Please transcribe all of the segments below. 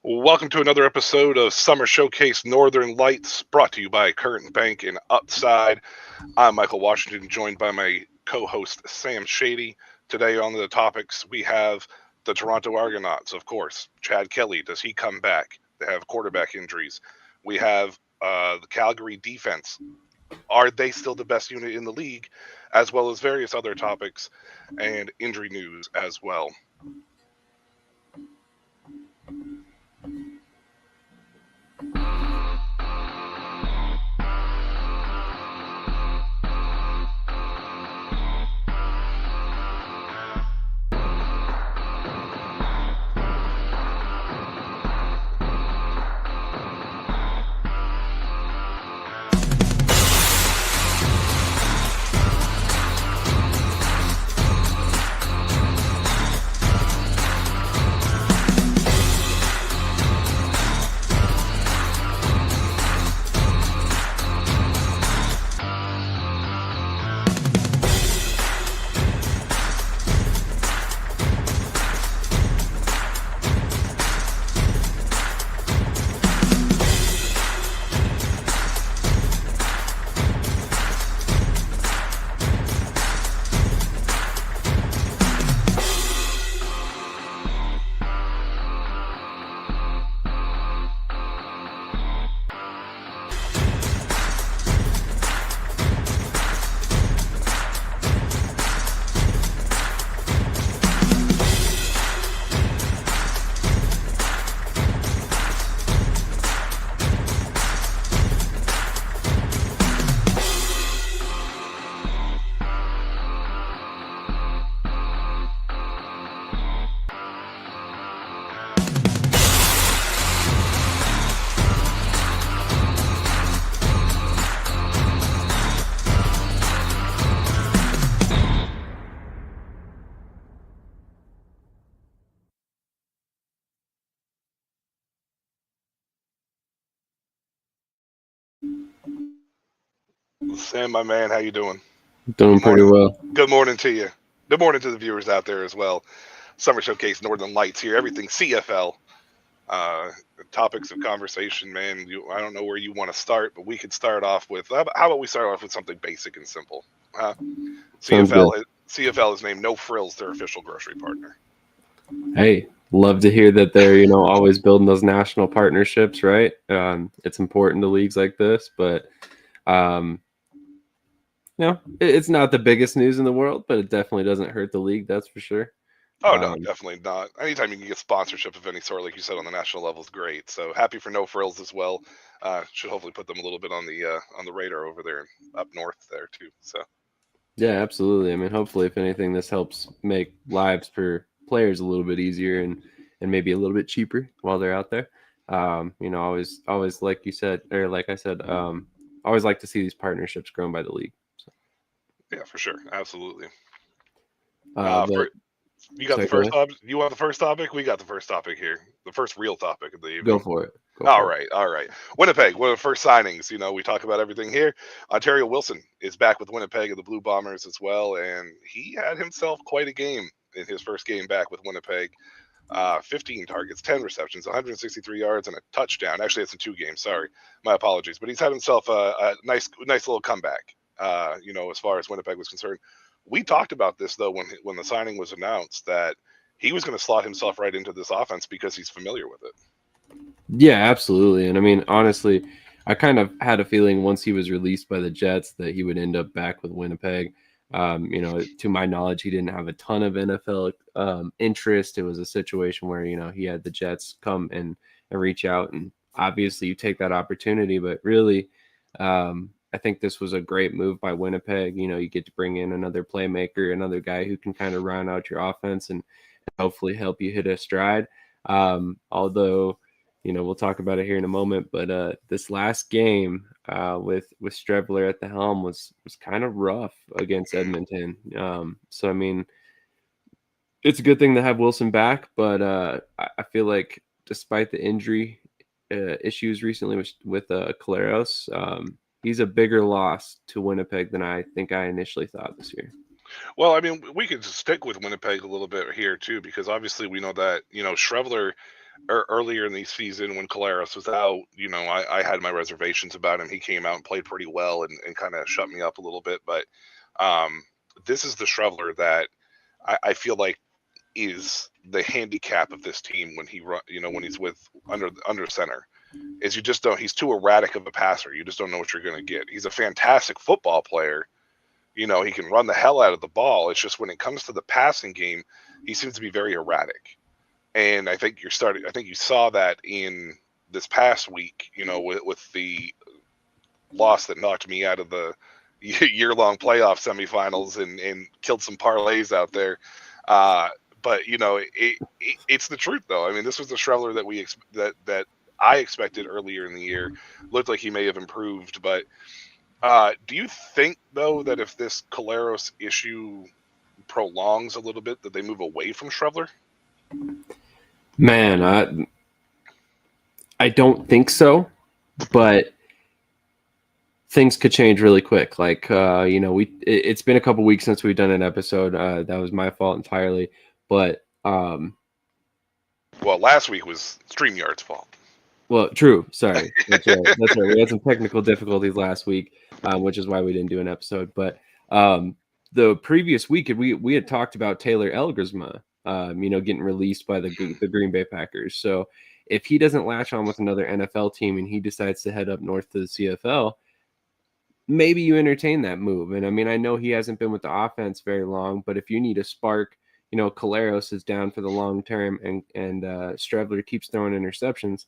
Welcome to another episode of Summer Showcase Northern Lights, brought to you by Current Bank and Upside. I'm Michael Washington, joined by my co-host Sam Shady. Today on the topics, we have the Toronto Argonauts, of course. Chad Kelly, does he come back? They have quarterback injuries. We have the Calgary defense. Are they still the best unit in the league? As well as various other topics and injury news as well. Sam, my man, how you doing? Doing Good pretty morning. well. Good morning to you. Good morning to the viewers out there as well. Summer Showcase Northern Lights here. Everything CFL. Uh, Topics of conversation, man. I don't know where you want to start, but we could start off with how about we start off with something basic and simple. Uh, Sounds good. CFL has named No Frills their official grocery partner. Hey, love to hear that they're always building those national partnerships, right? It's important to leagues like this, but um, it's not the biggest news in the world, but it definitely doesn't hurt the league. That's for sure. Oh no, Um, definitely not. Anytime you can get sponsorship of any sort, like you said, on the national level is great. So happy for No Frills as well. Should hopefully put them a little bit on the radar over there up north there too. So yeah, absolutely. I mean, hopefully, if anything, this helps make lives for players a little bit easier and maybe a little bit cheaper while they're out there. Always like you said, or like I said, always like to see these partnerships grown by the league. So, yeah, for sure, absolutely. but For You got the sorry, go first ahead. topic. You want the first topic? We got the first topic here. The first real topic of the Go evening. for it. Go All for it. right, all right. Winnipeg, one of the first signings. We talk about everything here. Ontario Wilson is back with Winnipeg and the Blue Bombers as well, and he had himself quite a game in his first game back with Winnipeg. 15 targets, 10 receptions, 163 yards, and a touchdown. Actually, it's in 2 games. Sorry, my apologies. But he's had himself a nice little comeback. As far as Winnipeg was concerned, we talked about this though when the signing was announced that he was going to slot himself right into this offense because he's familiar with it. Yeah, absolutely. And I mean, honestly, I kind of had a feeling once he was released by the Jets that he would end up back with Winnipeg. To my knowledge, he didn't have a ton of NFL interest. It was a situation where he had the Jets come and reach out, and obviously you take that opportunity. But really, I think this was a great move by Winnipeg. You get to bring in another playmaker, another guy who can kind of round out your offense and hopefully help you hit a stride. Although we'll talk about it here in a moment, but this last game with Strebler at the helm was kind of rough against Edmonton. So I mean, it's a good thing to have Wilson back, but I feel like despite the injury issues recently with Caleros, he's a bigger loss to Winnipeg than I think I initially thought this year. Well, I mean, we could stick with Winnipeg a little bit here too, because obviously we know that Shrevler earlier in the season when Caleros was out, I had my reservations about him. He came out and played pretty well and kind of shut me up a little bit. But um, this is the Shrevler that I feel like is the handicap of this team when when he's with under center is you just don't. He's too erratic of a passer. You just don't know what you're going to get. He's a fantastic football player. He can run the hell out of the ball. It's just when it comes to the passing game, he seems to be very erratic. And I think I think you saw that in this past week, with the loss that knocked me out of the year-long playoff semifinals and killed some parlays out there. Uh, but it's the truth, though. I mean, this was the Shrevler that that I expected earlier in the year. Looked like he may have improved, but do you think though that if this Caleros issue prolongs a little bit, that they move away from Shrevler? Man, I don't think so, but things could change really quick. Like, it's been a couple weeks since we've done an episode. That was my fault entirely. But, Well, last week was StreamYard's fault. well, true. Sorry. That's right. That's right. We had some technical difficulties last week, which is why we didn't do an episode. But the previous week, we had talked about Taylor Elgersma, getting released by the Green Bay Packers. So if he doesn't latch on with another NFL team and he decides to head up north to the CFL, maybe you entertain that move. And I mean, I know he hasn't been with the offense very long, but if you need a spark, Caleros is down for the long term and Strebler keeps throwing interceptions.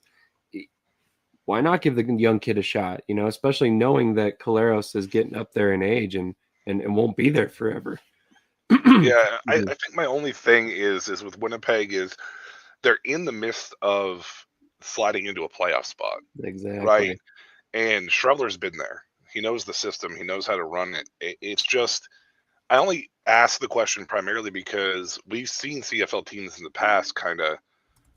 Why not give the young kid a shot, especially knowing that Caleros is getting up there in age and won't be there forever. Yeah, I think my only thing is with Winnipeg is they're in the midst of sliding into a playoff spot, Exactly. right? And Shrevler's been there. He knows the system. He knows how to run it. It's just I only ask the question primarily because we've seen CFL teams in the past kind of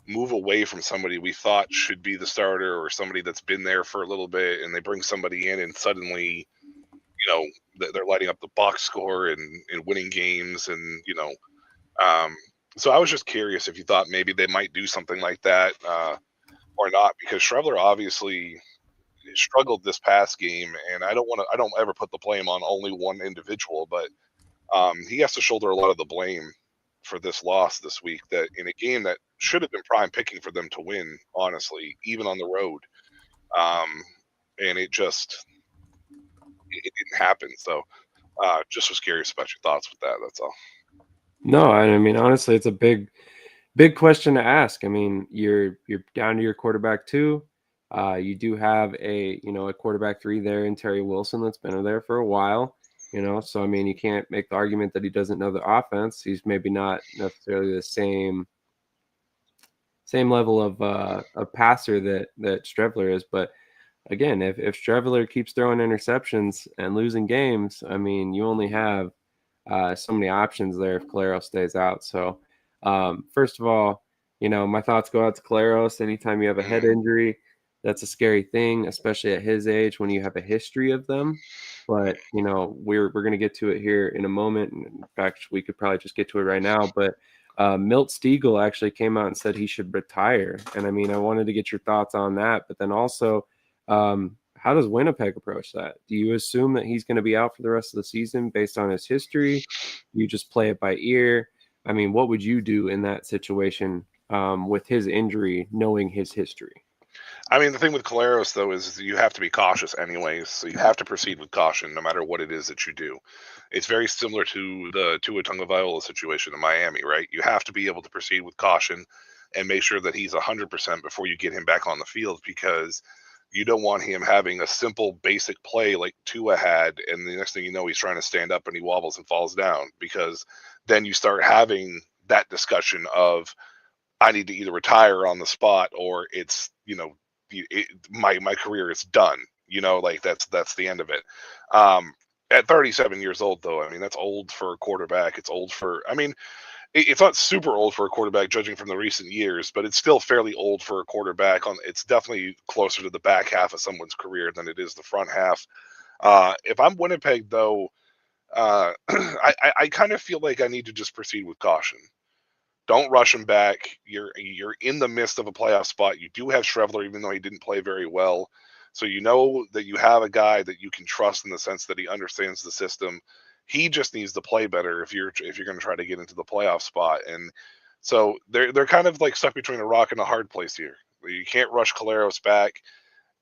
move away from somebody we thought should be the starter or somebody that's been there for a little bit, and they bring somebody in, and suddenly, they're lighting up the box score and winning games, and so I was just curious if you thought maybe they might do something like that or not, because Shrevler obviously struggled this past game, and I don't ever put the blame on only one individual, but he has to shoulder a lot of the blame for this loss this week. That in a game that should have been prime picking for them to win, honestly, even on the road, and it didn't happen. So, just was curious about your thoughts with that. That's all. No, I mean, honestly, it's a big question to ask. I mean, you're down to your quarterback too. You do have a quarterback 3 there in Terry Wilson that's been there for a while. So I mean, you can't make the argument that he doesn't know the offense. He's maybe not necessarily the same level of a passer that Strebler is, but again, if Strebler keeps throwing interceptions and losing games, I mean, you only have so many options there if Caleros stays out. So, first of all, my thoughts go out to Caleros. Anytime you have a head injury, that's a scary thing, especially at his age when you have a history of them. But we're going to get to it here in a moment. In fact, we could probably just get to it right now. But Milt Stiegel actually came out and said he should retire. And I mean, I wanted to get your thoughts on that. But then also, how does Winnipeg approach that? Do you assume that he's going to be out for the rest of the season based on his history? You just play it by ear? I mean, what would you do in that situation with his injury, knowing his history? I mean, the thing with Caleros, though, is you have to be cautious anyways. So you have to proceed with caution no matter what it is that you do. It's very similar to the Tua Tagovailoa situation in Miami, right? You have to be able to proceed with caution and make sure that he's 100% before you get him back on the field, because you don't want him having a simple, basic play like Tua had, and the next thing you know, he's trying to stand up and he wobbles and falls down, because then you start having that discussion of, I need to either retire on the spot or it's, my career is done. Like that's the end of it. At 37 years old, though, I mean, that's old for a quarterback. It's old for, I mean, it's not super old for a quarterback judging from the recent years, but it's still fairly old for a quarterback. It's definitely closer to the back half of someone's career than it is the front half. If I'm Winnipeg, though, I kind of feel like I need to just proceed with caution. Don't rush him back. You're in the midst of a playoff spot. You do have Shrevler, even though he didn't play very well. So you know that you have a guy that you can trust in the sense that he understands the system. He just needs to play better if you're going to try to get into the playoff spot. And so they're kind of like stuck between a rock and a hard place here. You can't rush Caleros back,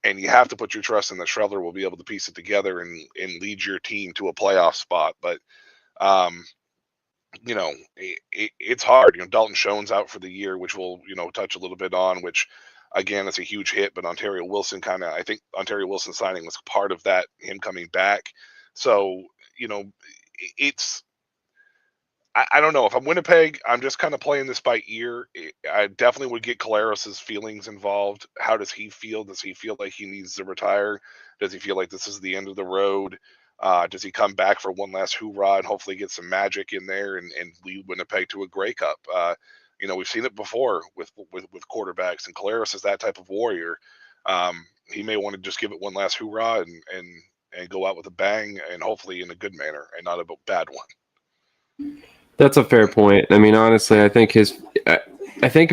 and you have to put your trust in that Shrevler will be able to piece it together and lead your team to a playoff spot. But um, it's hard. Dalton Schoen's out for the year, which we'll, touch a little bit on, which again, it's a huge hit, but Ontario Wilson I think Ontario Wilson signing was part of that, him coming back. So, it's, I don't know. If I'm Winnipeg, I'm just kind of playing this by ear. I definitely would get Caleros' feelings involved. How does he feel? Does he feel like he needs to retire? Does he feel like this is the end of the road? Does he come back for one last hoorah and hopefully get some magic in there and lead Winnipeg to a Grey Cup? We've seen it before with quarterbacks, and Caleros is that type of warrior. He may want to just give it one last hoorah and go out with a bang, and hopefully in a good manner and not a bad one. That's a fair point. I mean, honestly, I think if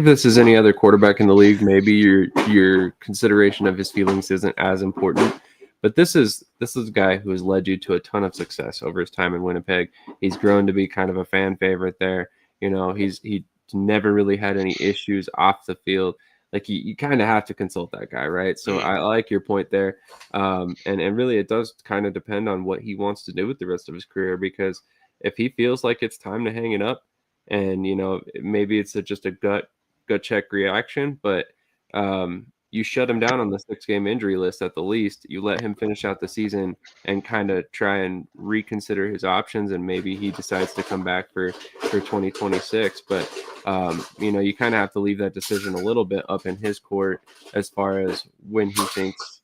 this is any other quarterback in the league, maybe your consideration of his feelings isn't as important. But this is a guy who has led you to a ton of success over his time in Winnipeg. He's grown to be kind of a fan favorite there. He never really had any issues off the field. Like you kind of have to consult that guy, right? So I like your point there. And really it does kind of depend on what he wants to do with the rest of his career, because if he feels like it's time to hang it up, and maybe it's just a gut check reaction, but you shut him down on the 6-game injury list at the least. You let him finish out the season and kind of try and reconsider his options, and maybe he decides to come back for 2026. But you kind of have to leave that decision a little bit up in his court as far as when he thinks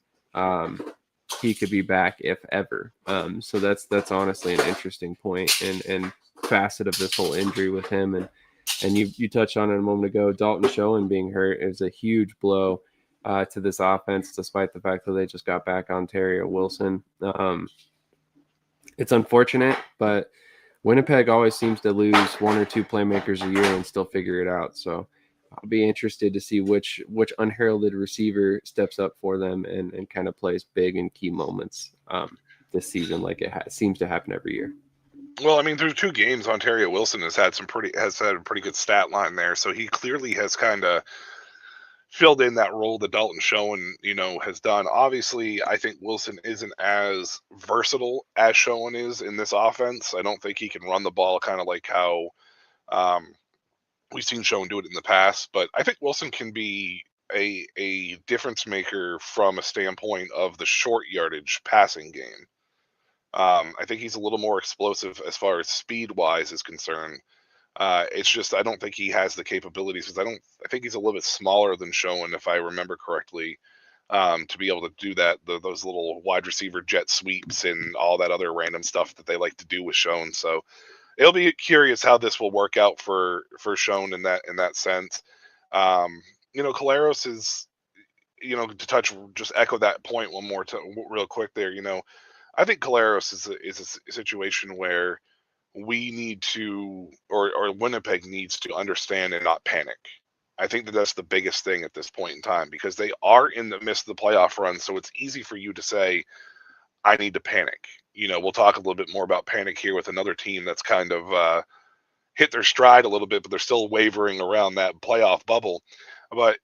he could be back, if ever. So that's honestly an interesting point and facet of this whole injury with him. And you touched on it a moment ago. Dalton Schoen being hurt is a huge blow to this offense, despite the fact that they just got back Ontario Wilson. It's unfortunate, but Winnipeg always seems to lose one or two playmakers a year and still figure it out. So I'll be interested to see which unheralded receiver steps up for them and kind of plays big in key moments this season, like it seems to happen every year. Well, I mean, through 2 games, Ontario Wilson has had a pretty good stat line there, so he clearly has kind of filled in that role that Dalton Schoen, has done. Obviously, I think Wilson isn't as versatile as Schoen is in this offense. I don't think he can run the ball kind of like how we've seen Schoen do it in the past, but I think Wilson can be a difference maker from a standpoint of the short yardage passing game. I think he's a little more explosive as far as speed wise is concerned. It's just I don't think he has the capabilities, because I think he's a little bit smaller than Schoen, if I remember correctly, to be able to do that those little wide receiver jet sweeps and all that other random stuff that they like to do with Schoen. So it'll be curious how this will work out for Schoen in that sense. Caleros is, just echo that point one more time, real quick there. I think Caleros is a situation where we need to, or Winnipeg needs to understand and not panic. I think that's the biggest thing at this point in time, because they are in the midst of the playoff run. So it's easy for you to say, I need to panic. We'll talk a little bit more about panic here with another team that's kind of hit their stride a little bit, but they're still wavering around that playoff bubble. But,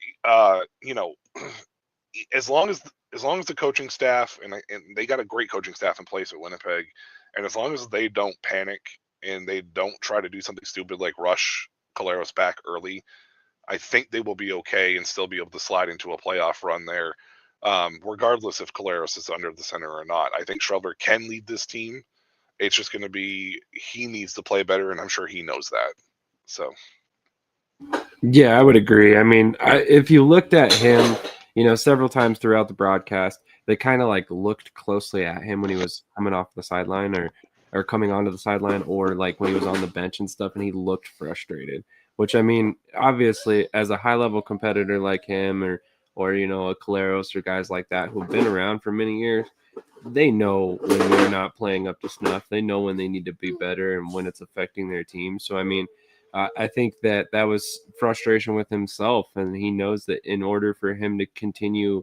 as long as the coaching staff, and they got a great coaching staff in place at Winnipeg, and as long as they don't panic and they don't try to do something stupid like rush Caleros back early, I think they will be okay and still be able to slide into a playoff run there, regardless if Caleros is under the center or not. I think Shrevler can lead this team. It's just going to be, he needs to play better, and I'm sure he knows that. So, yeah, I would agree. I mean, if you looked at him, several times throughout the broadcast, they kind of like looked closely at him when he was coming off the sideline or coming onto the sideline, or like when he was on the bench and stuff, and he looked frustrated. Which, I mean, obviously, as a high-level competitor like him or a Caleros or guys like that who've been around for many years, they know when they're not playing up to snuff. They know when they need to be better and when it's affecting their team. So, I mean, I think that was frustration with himself, and he knows that in order for him to continue,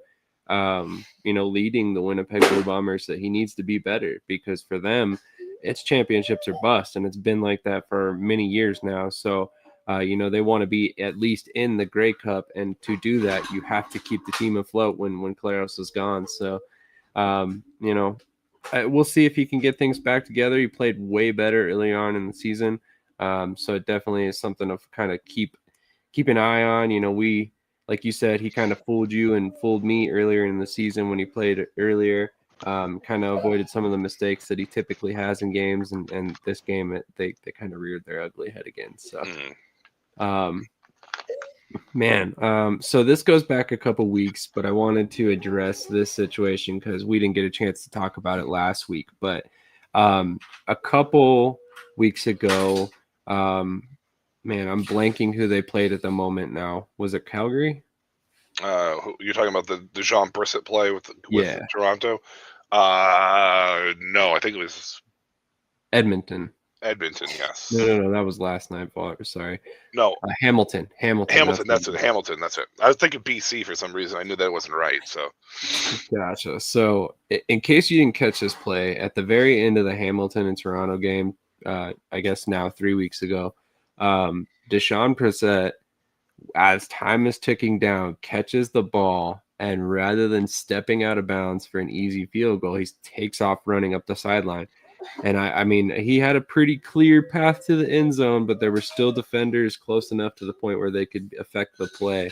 leading the Winnipeg Blue Bombers, that he needs to be better, because for them, it's championships or bust, and it's been like that for many years now. So, they want to be at least in the Grey Cup, and to do that, you have to keep the team afloat when Claros is gone. So, um, you know, we'll see if he can get things back together. He played way better early on in the season, so it definitely is something to kind of keep an eye on. We, like you said, he kind of fooled you and fooled me earlier in the season when he played earlier. Kind of avoided some of the mistakes that he typically has in games, and this game they kind of reared their ugly head again. So, Mm. um, man, so this goes back a couple weeks, but I wanted to address this situation because we didn't get a chance to talk about it last week. But a couple weeks ago, um, man, I'm blanking who they played at the moment now. Was it Calgary? You're talking about the Jean Brissett play with Yeah, Toronto? No, I think it was Edmonton. Edmonton. No, Yes. no, no, that was last night. Sorry, No, Hamilton. Hamilton. That's Hamilton. what That's it it. was. Hamilton. That's it. I was thinking BC for some reason. I knew that wasn't right. So. Gotcha. So, in case you didn't catch this play, at the very end of the Hamilton and Toronto game, I guess now 3 weeks ago, Deshaun Brissett, as time is ticking down, catches the ball, and rather than stepping out of bounds for an easy field goal, he takes off running up the sideline. And I mean, he had a pretty clear path to the end zone, but there were still defenders close enough to the point where they could affect the play.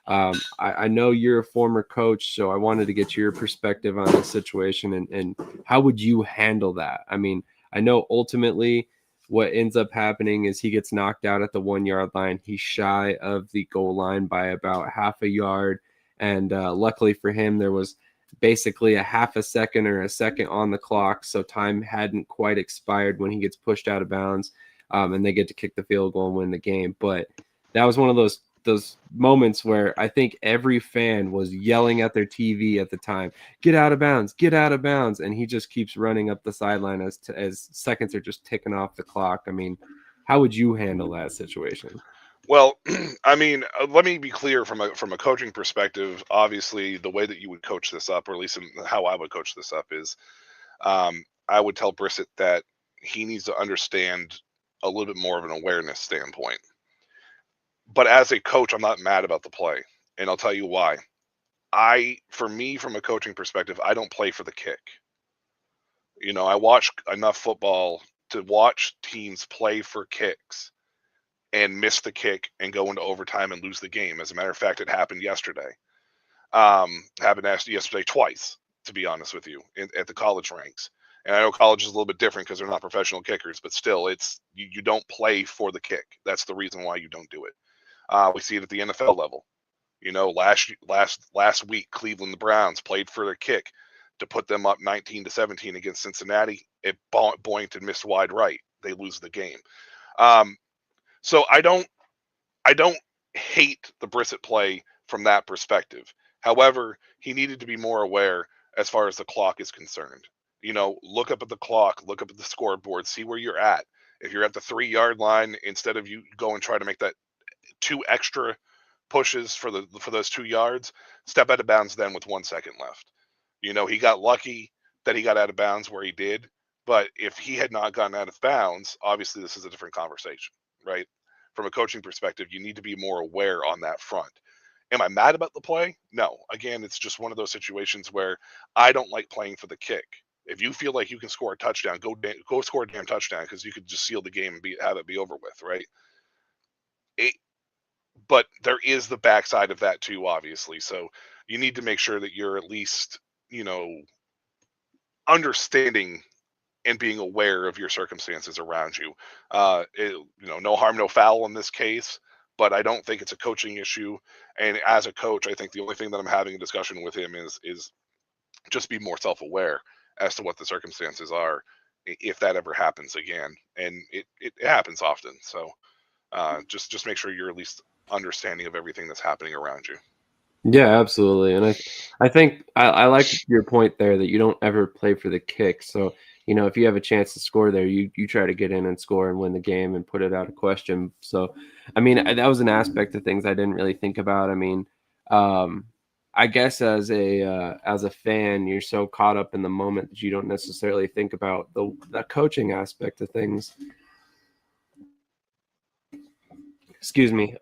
I know you're a former coach, so I wanted to get your perspective on this situation, and how would you handle that? I mean, I know ultimately what ends up happening is he gets knocked out at the 1 yard line. He's shy of the goal line by about half a yard. And luckily for him, there was basically a half a second or a second on the clock. So time hadn't quite expired when he gets pushed out of bounds, and they get to kick the field goal and win the game. But that was one of those moments where I think every fan was yelling at their TV at the time, "Get out of bounds, get out of bounds," and he just keeps running up the sideline as seconds are just ticking off the clock. I mean, how would you handle that situation? Well, I mean, let me be clear from a coaching perspective. Obviously, the way that you would coach this up, or at least how I would coach this up, is I would tell Brissett that he needs to understand a little bit more of an awareness standpoint. But as a coach, I'm not mad about the play, and I'll tell you why. For me, from a coaching perspective, I don't play for the kick. I watch enough football to watch teams play for kicks and miss the kick and go into overtime and lose the game. As a matter of fact, it happened yesterday. Happened yesterday twice, to be honest with you, at the college ranks. And I know college is a little bit different because they're not professional kickers, but still, it's you don't play for the kick. That's the reason why you don't do it. We see it at the NFL level. Last week, Cleveland the Browns played for their kick to put them up 19-17 against Cincinnati. It boinked and missed wide right. They lose the game. So I don't hate the Brissett play from that perspective. However, he needed to be more aware as far as the clock is concerned. Look up at the clock, look up at the scoreboard, see where you're at. If you're at the 3 yard line, instead of you go and try to make that two extra pushes for those 2 yards, step out of bounds then with 1 second left. He got lucky that he got out of bounds where he did, but if he had not gotten out of bounds, obviously this is a different conversation, right? From a coaching perspective, you need to be more aware on that front. Am I mad about the play? No. Again, it's just one of those situations where I don't like playing for the kick. If you feel like you can score a touchdown, go score a damn touchdown because you could just seal the game and have it be over with, right? It, but there is the backside of that too, obviously. So you need to make sure that you're at least, understanding and being aware of your circumstances around you. No harm, no foul in this case, but I don't think it's a coaching issue. And as a coach, I think the only thing that I'm having a discussion with him is just be more self-aware as to what the circumstances are if that ever happens again. And it happens often. So just make sure you're at least understanding of everything that's happening around you. Yeah, absolutely. And I think I like your point there that you don't ever play for the kick. So if you have a chance to score there, you try to get in and score and win the game and put it out of question. So, I mean, that was an aspect of things I didn't really think about. I mean, I guess as a fan, you're so caught up in the moment that you don't necessarily think about the coaching aspect of things. Excuse me.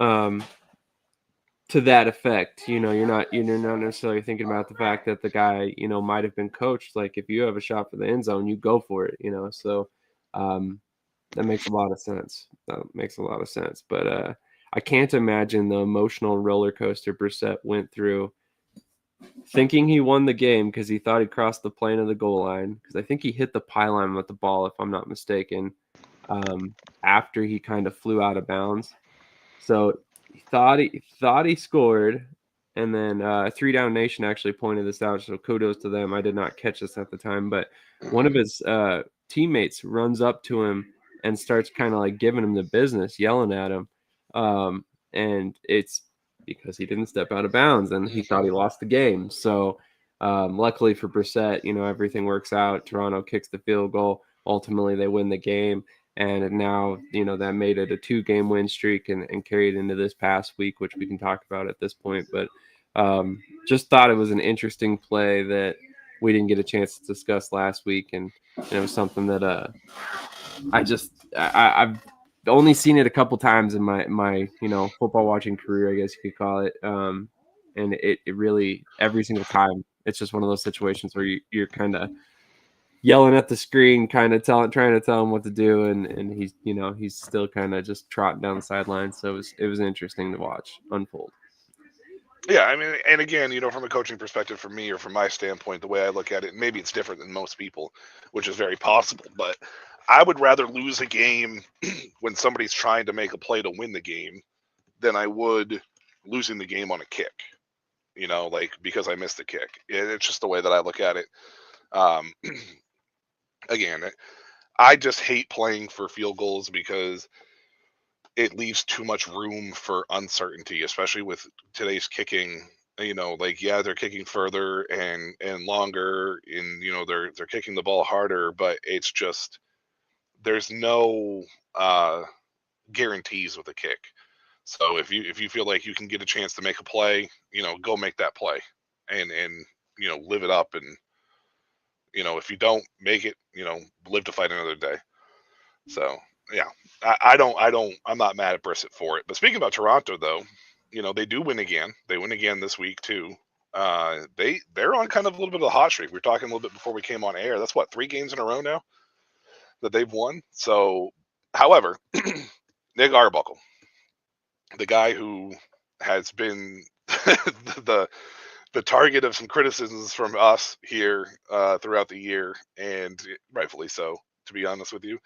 To that effect, you're not necessarily thinking about the fact that the guy, might have been coached. Like if you have a shot for the end zone, you go for it. So um, that makes a lot of sense. That makes a lot of sense. But I can't imagine the emotional roller coaster Brissett went through, thinking he won the game because he thought he crossed the plane of the goal line. Because I think he hit the pylon with the ball, if I'm not mistaken, after he kind of flew out of bounds. So he thought he scored, and then Three Down Nation actually pointed this out. So kudos to them. I did not catch this at the time, but one of his teammates runs up to him and starts kind of like giving him the business, yelling at him, and it's because he didn't step out of bounds, and he thought he lost the game. So luckily for Brissett, everything works out. Toronto kicks the field goal. Ultimately, they win the game. And now, that made it a 2-game win streak and carried into this past week, which we can talk about at this point. But just thought it was an interesting play that we didn't get a chance to discuss last week. And it was something that I've only seen it a couple times in my football watching career, I guess you could call it. And it really, every single time, it's just one of those situations where you're kind of yelling at the screen, kind of trying to tell him what to do, and he's still kind of just trotting down the sideline. So it was interesting to watch unfold. Yeah, I mean, and again, from a coaching perspective, for me or from my standpoint, the way I look at it, maybe it's different than most people, which is very possible. But I would rather lose a game when somebody's trying to make a play to win the game than I would losing the game on a kick. Like because I missed the kick. It's just the way that I look at it. Um, again, I just hate playing for field goals because it leaves too much room for uncertainty, especially with today's kicking. Like yeah, they're kicking further and longer, and they're kicking the ball harder, but it's just there's no guarantees with a kick. So if you feel like you can get a chance to make a play, go make that play, and live it up, and if you don't make it, live to fight another day. So yeah, I'm not mad at Brissett for it. But speaking about Toronto, though, they do win again. They win again this week too. They're on kind of a little bit of a hot streak. We were talking a little bit before we came on air. That's what, 3 games in a row now that they've won. So, however, Nick Arbuckle, the guy who has been the the target of some criticisms from us here throughout the year, and rightfully so, to be honest with you.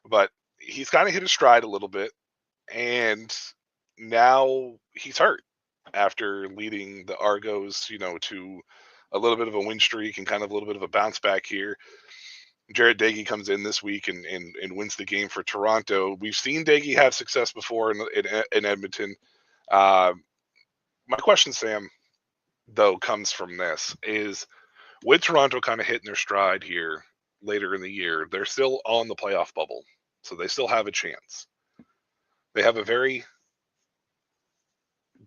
But he's kind of hit his stride a little bit, and now he's hurt after leading the Argos, to a little bit of a win streak and kind of a little bit of a bounce back here. Jared Dagey comes in this week and wins the game for Toronto. We've seen Dagey have success before in Edmonton. Uh, my question, Sam, though, comes from this is with Toronto kind of hitting their stride here later in the year, they're still on the playoff bubble, so they still have a chance. They have a very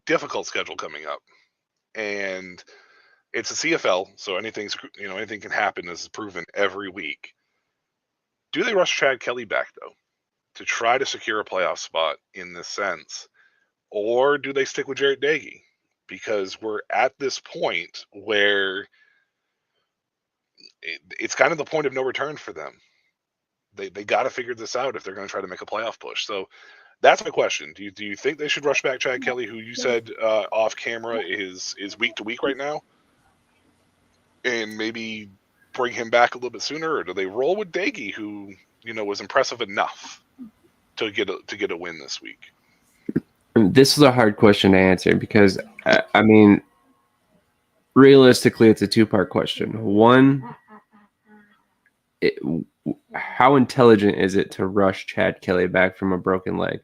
difficult schedule coming up, and it's a CFL, so anything can happen, as is proven every week. Do they rush Chad Kelly back though to try to secure a playoff spot in this sense, or do they stick with Jarrett Dagey? Because we're at this point where it's kind of the point of no return for them. They got to figure this out if they're going to try to make a playoff push. So that's my question. Do you think they should rush back Chad Kelly, who you said off camera is week to week right now, and maybe bring him back a little bit sooner, or do they roll with Dagey, who was impressive enough to get a win this week? This is a hard question to answer because I mean, realistically, it's a 2-part question. One, how intelligent is it to rush Chad Kelly back from a broken leg?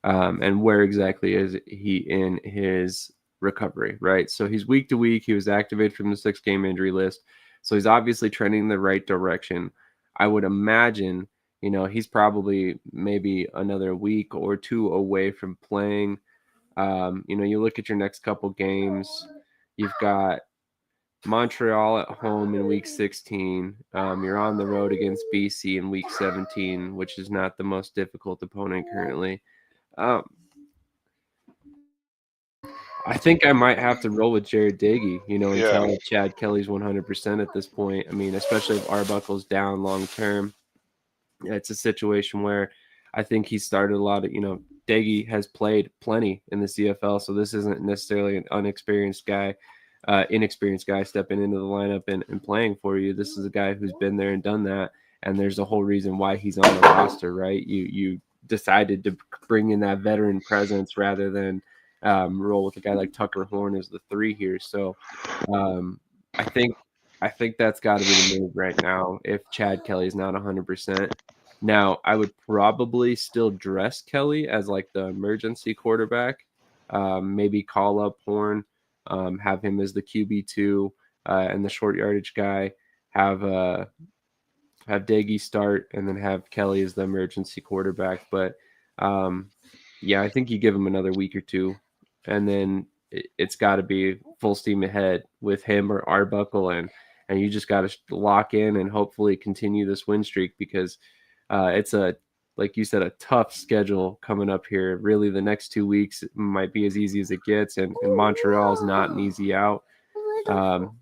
And where exactly is he in his recovery, right? So he's week to week. He was activated from the 6-game injury list. So he's obviously trending in the right direction. I would imagine, he's probably maybe another week or two away from playing. You look at your next couple games, you've got Montreal at home in week 16. You're on the road against BC in week 17, which is not the most difficult opponent currently. Um, I think I might have to roll with Jared Dagey, Yeah. until Chad Kelly's 100% at this point. I mean, especially if Arbuckle's down long term. It's a situation where I think he started a lot of, Daggy has played plenty in the CFL, so this isn't necessarily an inexperienced guy stepping into the lineup and playing for you. This is a guy who's been there and done that, and there's a whole reason why he's on the roster, right? You decided to bring in that veteran presence rather than roll with a guy like Tucker Horn as the 3 here. So um, I think I think that's got to be the move right now if Chad Kelly's not 100%. Now, I would probably still dress Kelly as like the emergency quarterback. Maybe call up Horn, have him as the QB2 and the short yardage guy. Have have Daggy start, and then have Kelly as the emergency quarterback. But um, yeah, I think you give him another week or two, and then it's got to be full steam ahead with him or Arbuckle, and you just got to lock in and hopefully continue this win streak because it's a, like you said, a tough schedule coming up here. Really, the next 2 weeks might be as easy as it gets, and Montreal is not an easy out. Um,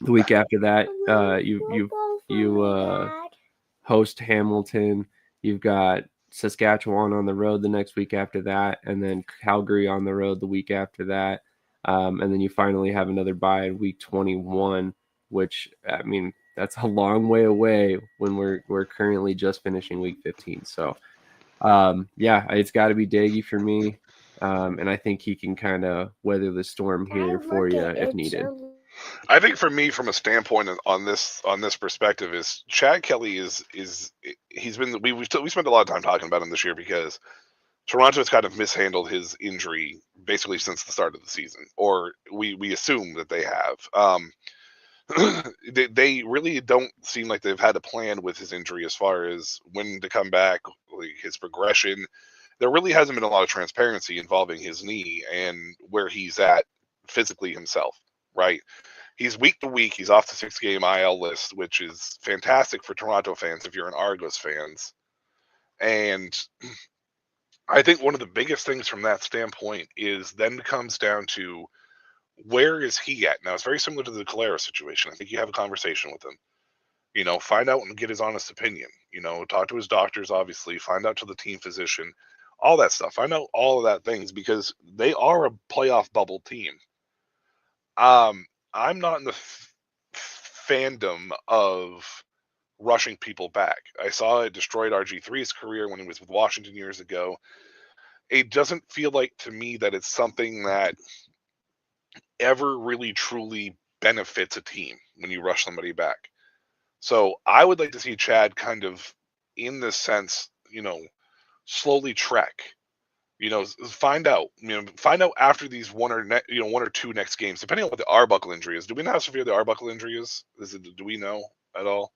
the week after that, you host Hamilton. You've got Saskatchewan on the road the next week after that, and then Calgary on the road the week after that, and then you finally have another bye in week 21, which I mean that's a long way away when we're currently just finishing week 15. So yeah, it's got to be Daggy for me. And I think he can kind of weather the storm here for you if needed. I think for me, from a standpoint on this perspective, is Chad Kelly is he's been we spent a lot of time talking about him this year because Toronto has kind of mishandled his injury basically since the start of the season, or we assume that they have. They really don't seem like they've had a plan with his injury as far as when to come back, like his progression. There really hasn't been a lot of transparency involving his knee and where he's at physically himself, right? He's week to week. He's off the 6-game IL list, which is fantastic for Toronto fans if you're an Argos fans. And I think one of the biggest things from that standpoint is then comes down to where is he at? Now, it's very similar to the Calera situation. I think you have a conversation with him. Find out and get his honest opinion. Talk to his doctors, obviously. Find out to the team physician, all that stuff. Find out all of that things because they are a playoff bubble team. I'm not in the fandom of rushing people back. I saw it destroyed RG3's career when he was with Washington years ago. It doesn't feel like to me that it's something that ever really truly benefits a team when you rush somebody back. So I would like to see Chad kind of, in this sense, slowly trek. Find out. Find out after these one or two next games, depending on what the Arbuckle injury is. Do we know how severe the Arbuckle injury is? Do we know at all?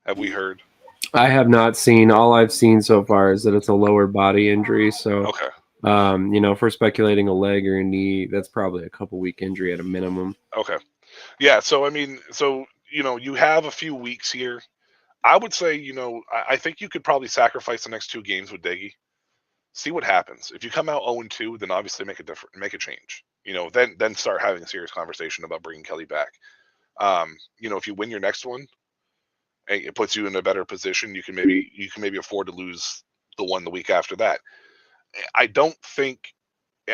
Have we heard? I have not seen. All I've seen so far is that it's a lower body injury. So, Okay. if we're speculating a leg or a knee, that's probably a couple week injury at a minimum. Okay. Yeah. So I mean, you have a few weeks here. I would say, I think you could probably sacrifice the next 2 games with Deggy. See what happens. If you come out 0-2, then obviously make a change. Then start having a serious conversation about bringing Kelly back. If you win your next one, it puts you in a better position. You can maybe afford to lose the one the week after that. I don't think.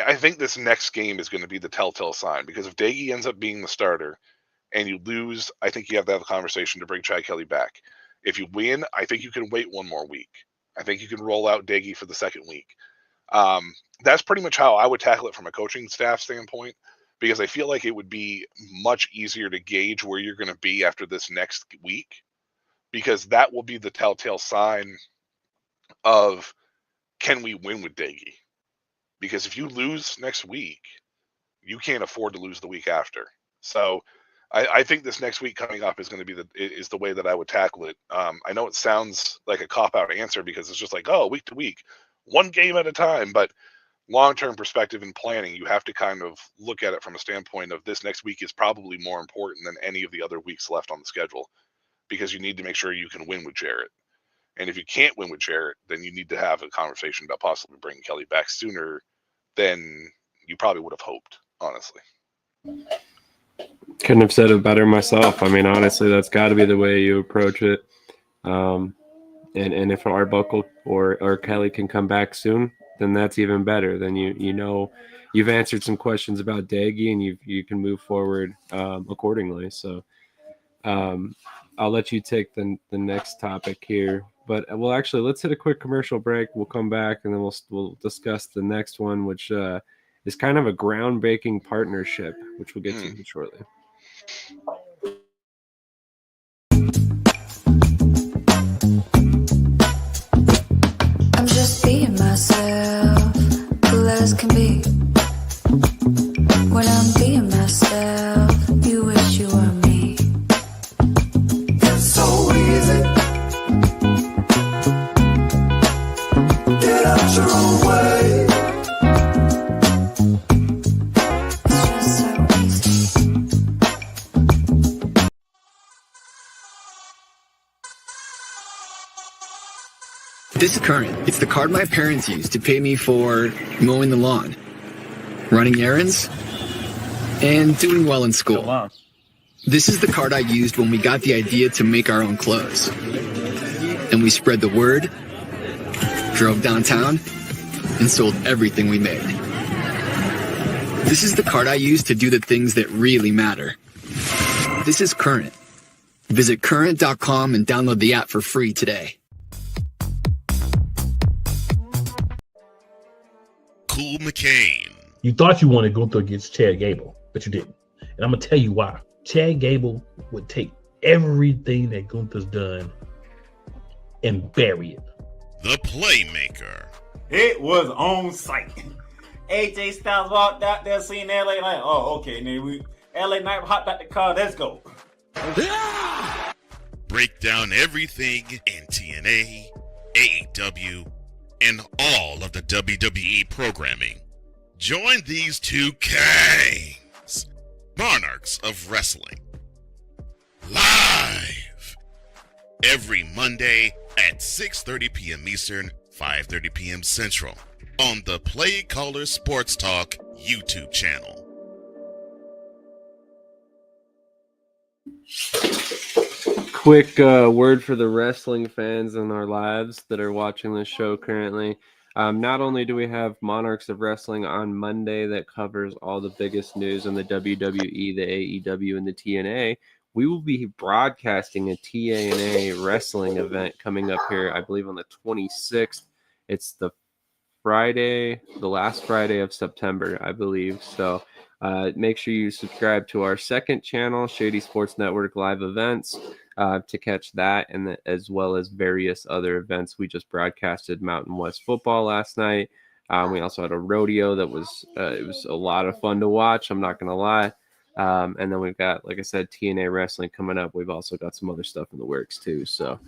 I think this next game is going to be the telltale sign because if Daggy ends up being the starter and you lose, I think you have to have a conversation to bring Chad Kelly back. If you win, I think you can wait one more week. I think you can roll out Daggy for the second week. That's pretty much how I would tackle it from a coaching staff standpoint, because I feel like it would be much easier to gauge where you're going to be after this next week, because that will be the telltale sign of can we win with Daggy? Because if you lose next week, you can't afford to lose the week after. So I think this next week coming up is going to be the way that I would tackle it. I know it sounds like a cop out answer because it's just like, oh, week to week, one game at a time. But long term perspective and planning, you have to kind of look at it from a standpoint of this next week is probably more important than any of the other weeks left on the schedule, because you need to make sure you can win with Jarrett. And if you can't win with Jarrett, then you need to have a conversation about possibly bringing Kelly back sooner than you probably would have hoped, honestly. Couldn't have said it better myself. I mean, honestly, that's got to be the way you approach it. And if Arbuckle or Kelly can come back soon, then that's even better. Then you know you've answered some questions about Daggy, and you can move forward accordingly. So I'll let you take the next topic here. But actually, let's hit a quick commercial break. We'll come back, and then we'll discuss the next one, which is kind of a groundbreaking partnership, which we'll get to shortly. I'm just being myself, cool as can be. When I'm being myself, you wish you were me. It's so easy. Get out your own way. It's just so easy. This is Current. It's the card my parents used to pay me for mowing the lawn, running errands, and doing well in school. This is the card I used when we got the idea to make our own clothes. And we spread the word, drove downtown, and sold everything we made. This is the card I used to do the things that really matter. This is Current. Visit current.com and download the app for free today. Cool McCain. You thought you wanted Gunther against Chad Gable, but you didn't. And I'm going to tell you why. Chad Gable would take everything that Gunther's done and bury it. The Playmaker. It was on site. AJ Styles walked out there, seen LA Knight. Oh, okay. And then LA Knight hopped out the car. Let's go. Break down everything in TNA, AEW, and all of the WWE programming. Join these two kings, monarchs of wrestling, live every Monday at 6:30 p.m. Eastern, 5:30 p.m. Central on the Play Caller Sports Talk YouTube channel. Quick word for the wrestling fans in our lives that are watching this show currently. Not only do we have Monarchs of Wrestling on Monday that covers all the biggest news in the WWE, the AEW, and the TNA, we will be broadcasting a TNA wrestling event coming up here, I believe, on the 26th. It's the last Friday of September, I believe. So make sure you subscribe to our second channel, Shady Sports Network Live Events, to catch that, and as well as various other events. We just broadcasted Mountain West football last night. We also had a rodeo that was it was a lot of fun to watch, I'm not going to lie. And then we've got, like I said, TNA wrestling coming up. We've also got some other stuff in the works too. So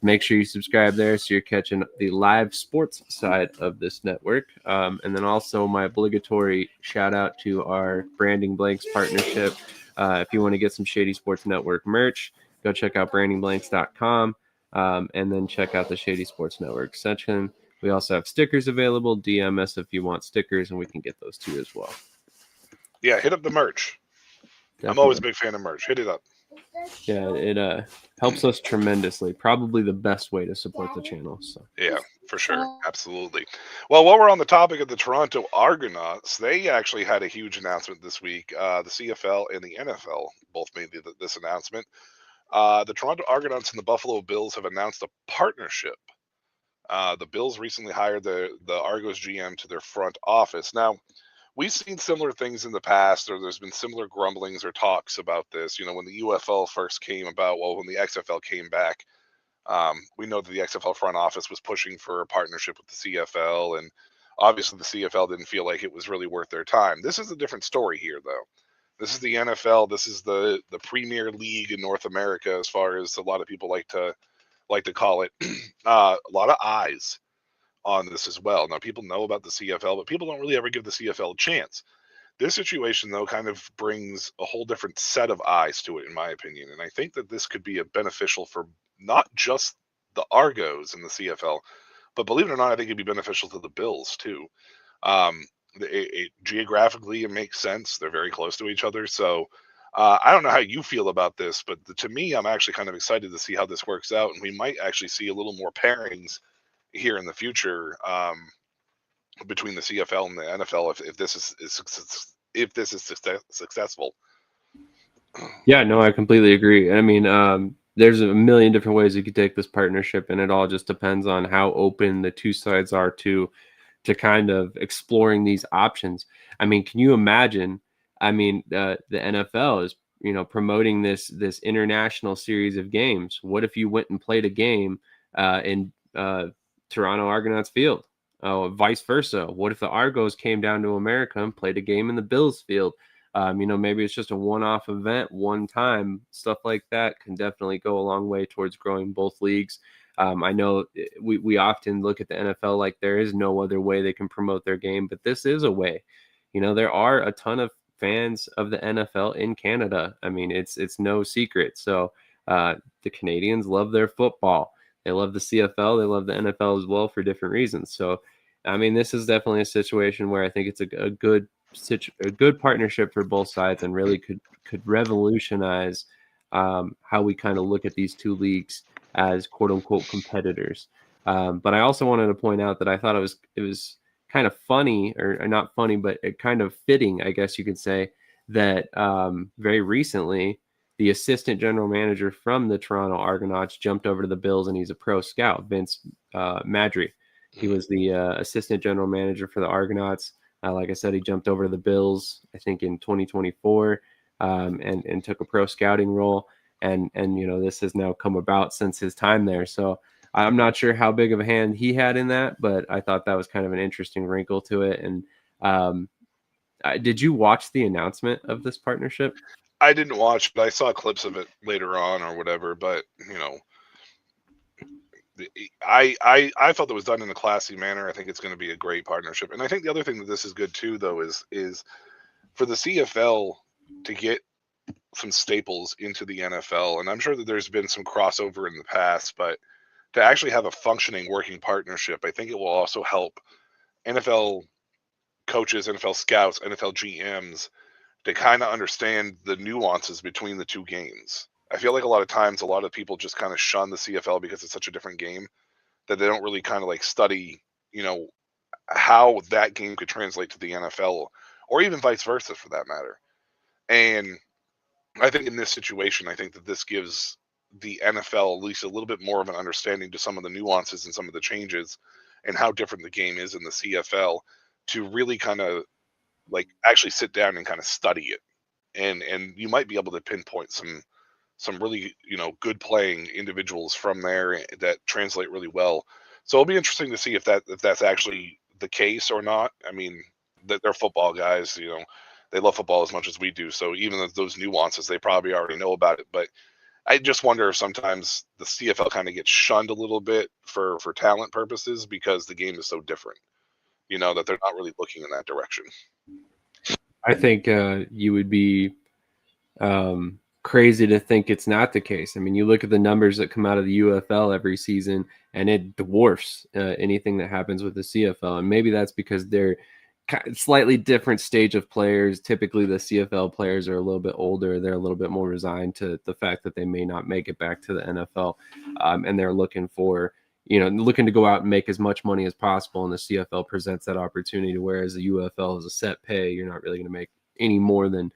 make sure you subscribe there so you're catching the live sports side of this network. And then also my obligatory shout out to our Branding Blanks partnership. If you want to get some Shady Sports Network merch, go check out brandingblanks.com, and then check out the Shady Sports Network section. We also have stickers available. DM us if you want stickers, and we can get those too as well. Yeah, hit up the merch. Definitely. I'm always a big fan of merch. Hit it up. Yeah, it helps us tremendously. Probably the best way to support the channel. So yeah, for sure. Absolutely. Well, while we're on the topic of the Toronto Argonauts, they actually had a huge announcement this week. The CFL and the NFL both made this announcement. The Toronto Argonauts and the Buffalo Bills have announced a partnership. The Bills recently hired the Argos GM to their front office. Now, we've seen similar things in the past, or there's been similar grumblings or talks about this. You know, when the UFL first came about, well, when the XFL came back, we know that the XFL front office was pushing for a partnership with the CFL, and obviously the CFL didn't feel like it was really worth their time. This is a different story here, though. This is the NFL. This is the Premier League in North America, as far as a lot of people like to call it. A lot of eyes on this as well. Now, people know about the CFL, but people don't really ever give the CFL a chance. This situation, though, kind of brings a whole different set of eyes to it, in my opinion. And I think that this could be a beneficial for not just the Argos in the CFL, but believe it or not, I think it'd be beneficial to the Bills too. Geographically, it makes sense. They're very close to each other. So I don't know how you feel about this, but to me, I'm actually kind of excited to see how this works out. And we might actually see a little more pairings here in the future between the CFL and the NFL if this is successful. Yeah, no, I completely agree. I mean, there's a million different ways you could take this partnership, and it all just depends on how open the two sides are to kind of exploring these options. I mean, can you imagine? I mean, the NFL is promoting this international series of games. What if you went and played a game in Toronto Argonauts Field? Vice versa. What if the Argos came down to America and played a game in the Bills Field? Maybe it's just a one-off event, one time. Stuff like that can definitely go a long way towards growing both leagues. I know we often look at the NFL like there is no other way they can promote their game, but this is a way. There are a ton of fans of the NFL in Canada. I mean, it's no secret. So the Canadians love their football. They love the CFL. They love the NFL as well for different reasons. So, I mean, this is definitely a situation where I think it's a good partnership for both sides, and really could revolutionize how we kind of look at these two leagues as quote unquote competitors. But I also wanted to point out that I thought it was kind of funny, or not funny, but it kind of fitting, I guess you could say, that very recently the assistant general manager from the Toronto Argonauts jumped over to the Bills, and he's a pro scout, Vince Madry. He was the assistant general manager for the Argonauts. Like I said, he jumped over to the Bills, I think in 2024, and took a pro scouting role. And this has now come about since his time there. So I'm not sure how big of a hand he had in that, but I thought that was kind of an interesting wrinkle to it. And did you watch the announcement of this partnership? I didn't watch, but I saw clips of it later on or whatever. But I felt it was done in a classy manner. I think it's going to be a great partnership. And I think the other thing that this is good too, though, is for the CFL to get some staples into the NFL. And I'm sure that there's been some crossover in the past, but to actually have a functioning working partnership, I think it will also help NFL coaches, NFL scouts, NFL GMs to kind of understand the nuances between the two games. I feel like a lot of times, a lot of people just kind of shun the CFL because it's such a different game that they don't really kind of like study, how that game could translate to the NFL, or even vice versa for that matter. And I think in this situation, I think that this gives the NFL at least a little bit more of an understanding to some of the nuances and some of the changes and how different the game is in the CFL, to really kind of like actually sit down and kind of study it. And you might be able to pinpoint some really, good playing individuals from there that translate really well. So it'll be interesting to see if that's actually the case or not. I mean, they're football guys, they love football as much as we do. So even those nuances, they probably already know about it. But I just wonder if sometimes the CFL kind of gets shunned a little bit for talent purposes because the game is so different, that they're not really looking in that direction. I think you would be crazy to think it's not the case. I mean, you look at the numbers that come out of the UFL every season, and it dwarfs anything that happens with the CFL. And maybe that's because they're slightly different stage of players. Typically, the CFL players are a little bit older. They're a little bit more resigned to the fact that they may not make it back to the NFL, and they're looking to go out and make as much money as possible. And the CFL presents that opportunity, whereas the UFL is a set pay. You're not really going to make any more than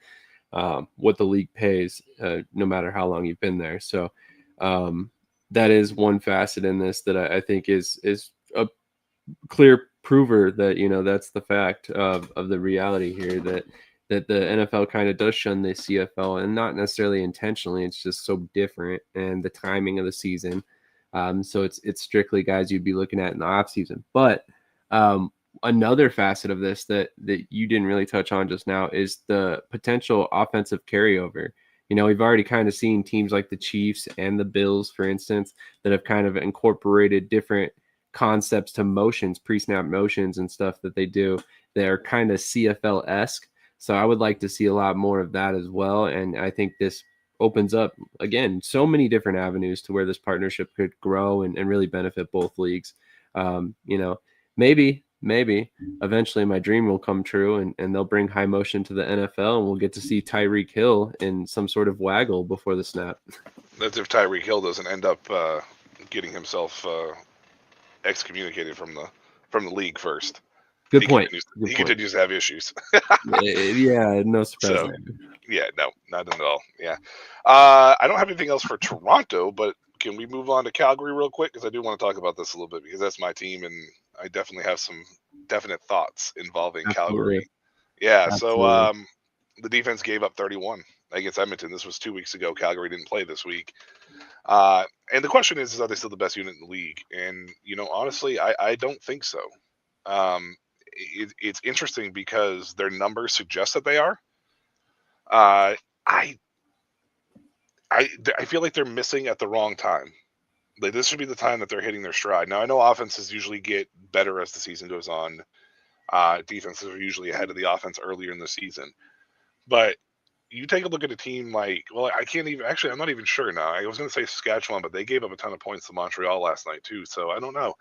what the league pays, no matter how long you've been there. So that is one facet in this that I think is a clear prover that that's the fact of the reality here, that the NFL kind of does shun the CFL, and not necessarily intentionally. It's just so different, and the timing of the season. So it's strictly guys you'd be looking at in the off season. But another facet of this that you didn't really touch on just now is the potential offensive carryover. We've already kind of seen teams like the Chiefs and the Bills, for instance, that have kind of incorporated different concepts to motions, pre-snap motions and stuff that they do that are kind of CFL-esque. So I would like to see a lot more of that as well. And I think this opens up, again, so many different avenues to where this partnership could grow and really benefit both leagues. Maybe eventually my dream will come true and they'll bring high motion to the NFL and we'll get to see Tyreek Hill in some sort of waggle before the snap. That's if Tyreek Hill doesn't end up getting himself excommunicated from the league first. Good point. He continues to have issues. Yeah, no surprise. So, yeah, no, not at all. Yeah. I don't have anything else for Toronto, but can we move on to Calgary real quick? Because I do want to talk about this a little bit because that's my team and I definitely have some definite thoughts involving Calgary. Yeah, Absolutely. so the defense gave up 31 against Edmonton. This was 2 weeks ago. Calgary didn't play this week. And the question is are they still the best unit in the league? And, honestly, I don't think so. It's interesting because their numbers suggest that they are. I feel like they're missing at the wrong time. Like this should be the time that they're hitting their stride. Now I know offenses usually get better as the season goes on. Defenses are usually ahead of the offense earlier in the season. But you take a look at a team like, well, I can't even actually. I'm not even sure now. I was going to say Saskatchewan, but they gave up a ton of points to Montreal last night too. So I don't know.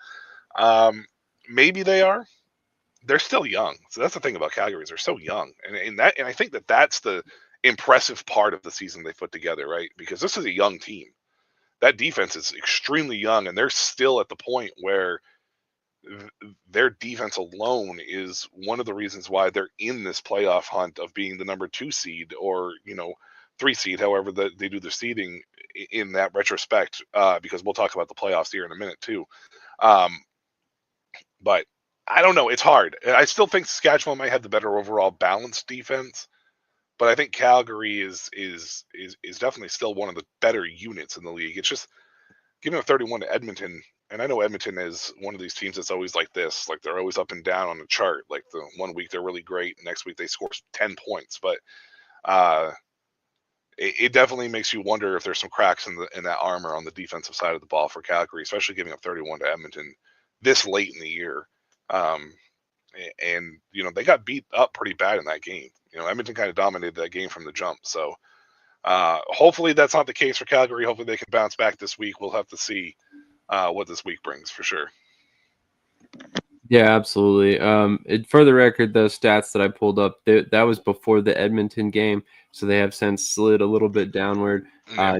Maybe they are. They're still young. So that's the thing about Calgary is they're so young, and I think that's the impressive part of the season they put together, right? Because this is a young team. That defense is extremely young, and they're still at the point where their defense alone is one of the reasons why they're in this playoff hunt of being the number 2 seed or 3 seed, however they do their seeding in that retrospect. Because we'll talk about the playoffs here in a minute too. But I don't know. It's hard. I still think Saskatchewan might have the better overall balanced defense. But I think Calgary is definitely still one of the better units in the league. It's just giving up 31 to Edmonton, and I know Edmonton is one of these teams that's always like this. Like they're always up and down on the chart. Like the one week they're really great, next week they score 10 points. But it definitely makes you wonder if there's some cracks in that armor on the defensive side of the ball for Calgary, especially giving up 31 to Edmonton this late in the year. And they got beat up pretty bad in that game. Edmonton kind of dominated that game from the jump. So hopefully that's not the case for Calgary. Hopefully they can bounce back this week. We'll have to see what this week brings for sure. Yeah, absolutely. For the record, those stats that I pulled up, that was before the Edmonton game, so they have since slid a little bit downward.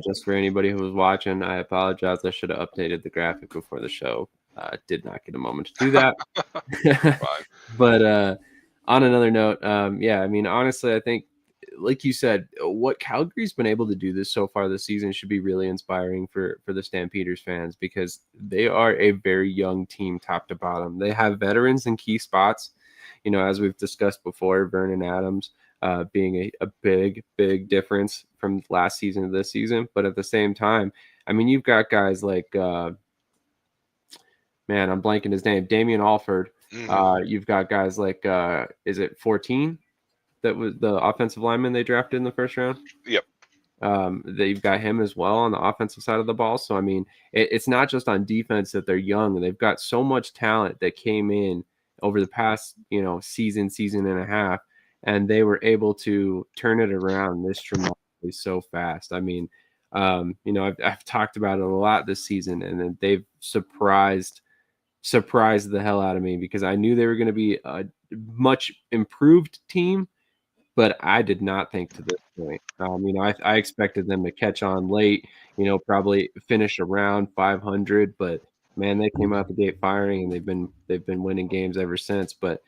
Just for anybody who was watching, I apologize. I should have updated the graphic before the show. Did not get a moment to do that. But on another note, honestly, I think, like you said, what Calgary's been able to do this so far this season should be really inspiring for the Stampeders fans because they are a very young team top to bottom. They have veterans in key spots, as we've discussed before, Vernon Adams being a big difference from last season to this season. But at the same time, you've got guys like I'm blanking his name, Damian Alford. Mm-hmm. You've got guys like, is it 14? That was the offensive lineman they drafted in the first round. Yep. They've got him as well on the offensive side of the ball. So, it's not just on defense that they're young. They've got so much talent that came in over the past, season and a half, and they were able to turn it around this dramatically so fast. I've talked about it a lot this season, and then they've surprised the hell out of me because I knew they were going to be a much improved team, but I did not think to this point. I expected them to catch on late, probably finish around 500, but man, they came out the gate firing, and they've been winning games ever since. But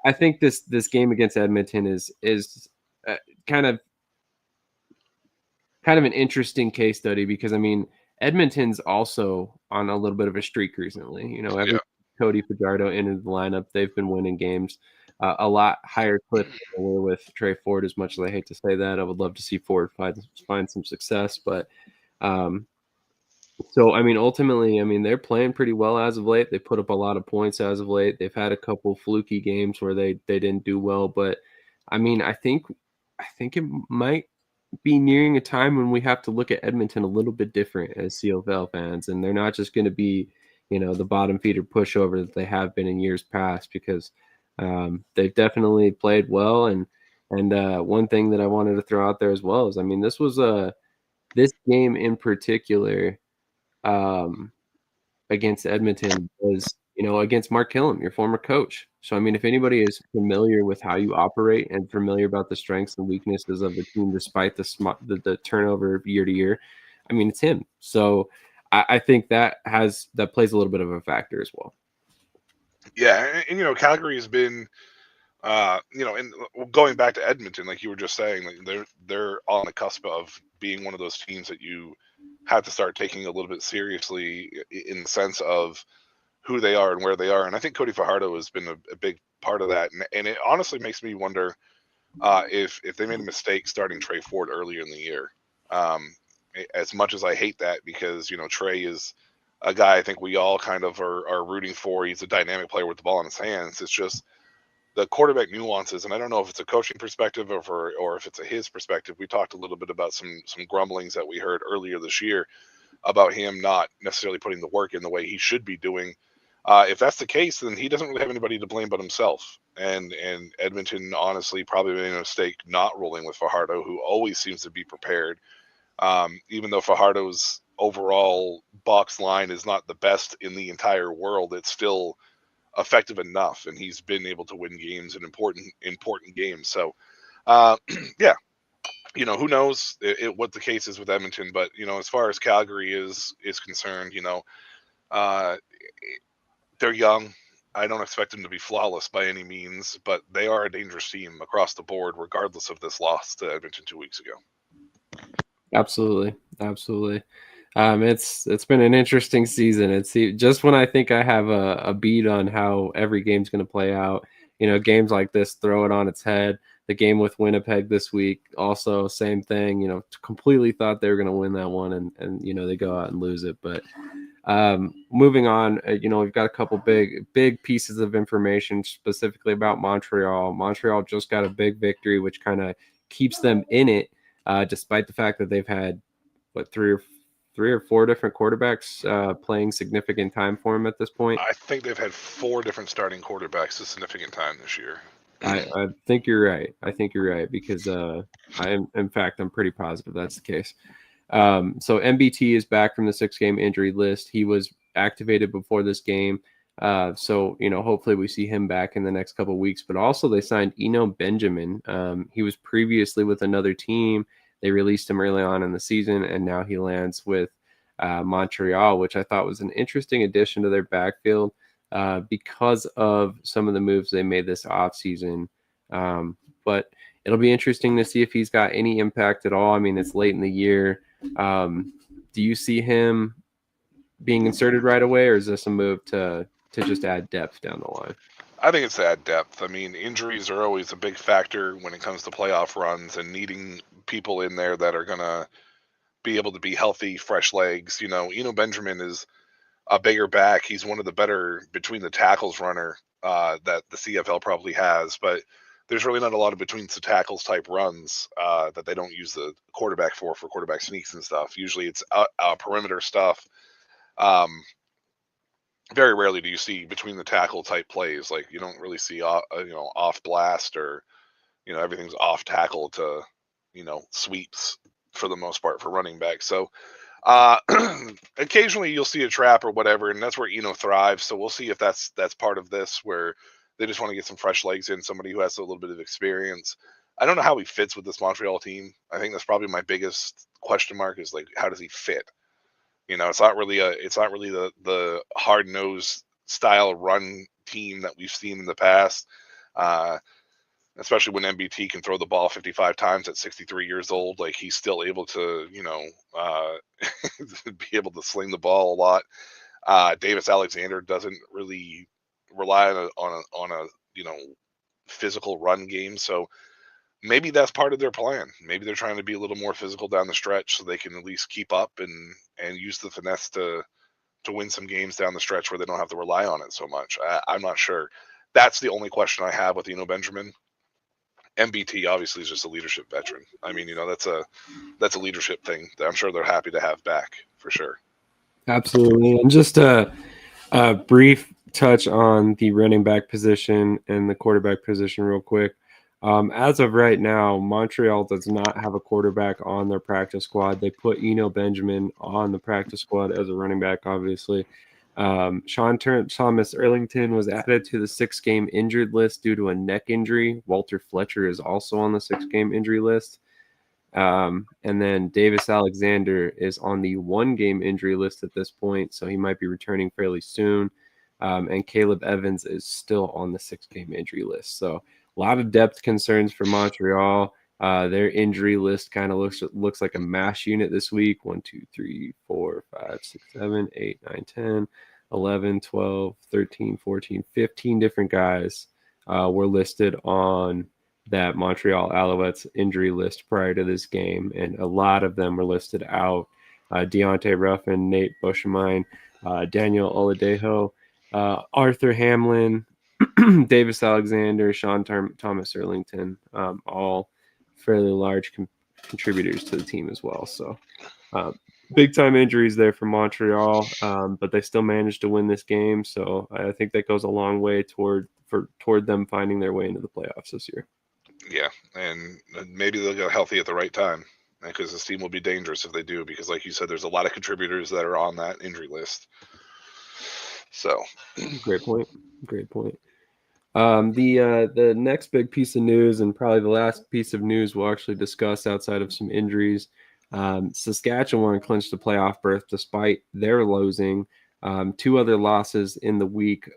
I think this game against Edmonton is kind of an interesting case study because Edmonton's also on a little bit of a streak recently. Cody Fajardo entered the lineup. They've been winning games a lot higher clip than they were with Trey Ford. As much as I hate to say that, I would love to see Ford find some success. But So, I mean, ultimately, I mean, they're playing pretty well as of late. They put up a lot of points as of late. They've had a couple fluky games where they didn't do well, but I mean, I think it might be nearing a time when we have to look at Edmonton a little bit different as CFL fans, and they're not just going to be, the bottom feeder pushover that they have been in years past, because they've definitely played well. And one thing that I wanted to throw out there as well is, I mean, this game in particular, um, against Edmonton was, against Mark Killam, your former coach. So, I mean, if anybody is familiar with how you operate and familiar about the strengths and weaknesses of the team, despite the turnover year to year, I mean, it's him. So, I think that plays a little bit of a factor as well. Yeah, and Calgary has been, and going back to Edmonton, like you were just saying, like they're on the cusp of being one of those teams that you have to start taking a little bit seriously in the sense of who they are and where they are. And I think Cody Fajardo has been a big part of that. And it honestly makes me wonder if they made a mistake starting Trey Ford earlier in the year. As much as I hate that, because Trey is a guy I think we all kind of are rooting for. He's a dynamic player with the ball in his hands. It's just the quarterback nuances, and I don't know if it's a coaching perspective or if it's a his perspective. We talked a little bit about some grumblings that we heard earlier this year about him not necessarily putting the work in the way he should be doing. If that's the case, then he doesn't really have anybody to blame but himself. And Edmonton honestly probably made a mistake not rolling with Fajardo, who always seems to be prepared. Even though Fajardo's overall box line is not the best in the entire world, it's still effective enough, and he's been able to win games in important games. So, yeah, who knows what the case is with Edmonton, but as far as Calgary is concerned, uh, they're young. I don't expect them to be flawless by any means, but they are a dangerous team across the board, regardless of this loss to Edmonton 2 weeks ago. Absolutely, absolutely. It's been an interesting season. It's just when I think I have a beat on how every game's going to play out. Games like this throw it on its head. The game with Winnipeg this week, also same thing. Completely thought they were going to win that one, and they go out and lose it. But moving on, we've got a couple big pieces of information specifically about Montreal. Montreal just got a big victory, which kind of keeps them in it, despite the fact that they've had three or four different quarterbacks playing significant time for him at this point. I think they've had 4 different starting quarterbacks a significant time this year. I think you're right. I think you're right, because in fact, I'm pretty positive that's the case. So MBT is back from the 6-game injury list. He was activated before this game. So hopefully we see him back in the next couple of weeks. But also they signed Eno Benjamin. He was previously with another team. They released him early on in the season, and now he lands with Montreal, which I thought was an interesting addition to their backfield because of some of the moves they made this offseason. But it'll be interesting to see if he's got any impact at all. I mean, it's late in the year. Do you see him being inserted right away, or is this a move to just add depth down the line? I think it's to add depth. I mean, injuries are always a big factor when it comes to playoff runs, and needing people in there that are going to be able to be healthy, fresh legs. Eno Benjamin is a bigger back. He's one of the better between the tackles runner that the CFL probably has, but there's really not a lot of between the tackles type runs that they don't use the quarterback for quarterback sneaks and stuff. Usually it's perimeter stuff. Very rarely do you see between the tackle type plays. Like you don't really see off blast, or everything's off tackle to sweeps for the most part for running back. So occasionally you'll see a trap or whatever, and that's where Eno thrives. So we'll see if that's part of this, where they just want to get some fresh legs in, somebody who has a little bit of experience. I don't know how he fits with this Montreal team. I think that's probably my biggest question mark, is like, how does he fit? It's not really the hard nosed style run team that we've seen in the past. Especially when MBT can throw the ball 55 times at 63 years old. Like, he's still able to, be able to sling the ball a lot. Davis Alexander doesn't really rely on a physical run game. So maybe that's part of their plan. Maybe they're trying to be a little more physical down the stretch so they can at least keep up and use the finesse to win some games down the stretch where they don't have to rely on it so much. I'm not sure. That's the only question I have with Benjamin. MBT obviously is just a leadership veteran. I mean, that's a leadership thing that I'm sure they're happy to have back for sure. Absolutely. And just a brief touch on the running back position and the quarterback position real quick. As of right now, Montreal does not have a quarterback on their practice squad. They put Benjamin on the practice squad as a running back, obviously. Thomas Erlington was added to the 6-game injured list due to a neck injury. Walter Fletcher is also on the 6-game injury list. And then Davis Alexander is on the 1-game injury list at this point, so he might be returning fairly soon. And Caleb Evans is still on the 6-game injury list. So a lot of depth concerns for Montreal. Their injury list kind of looks like a mash unit this week. 1, 2, 3, 4, 5, 6, 7, 8, 9, 10, 11, 12, 13, 14, 15 different guys were listed on that Montreal Alouettes injury list prior to this game, and a lot of them were listed out. Deontay Ruffin, Nate Bushamine, Daniel Oladejo, Arthur Hamlin, Davis Alexander, Thomas Erlington, all fairly large contributors to the team as well. So big time injuries there for Montreal, but they still managed to win this game. So I think that goes a long way toward them finding their way into the playoffs this year. Yeah, and maybe they'll get healthy at the right time because this team will be dangerous if they do. Because, like you said, there's a lot of contributors that are on that injury list. So, great point. The next big piece of news, and probably the last piece of news we'll actually discuss outside of some injuries, Saskatchewan clinched a playoff berth despite their losing. 2 other losses in the week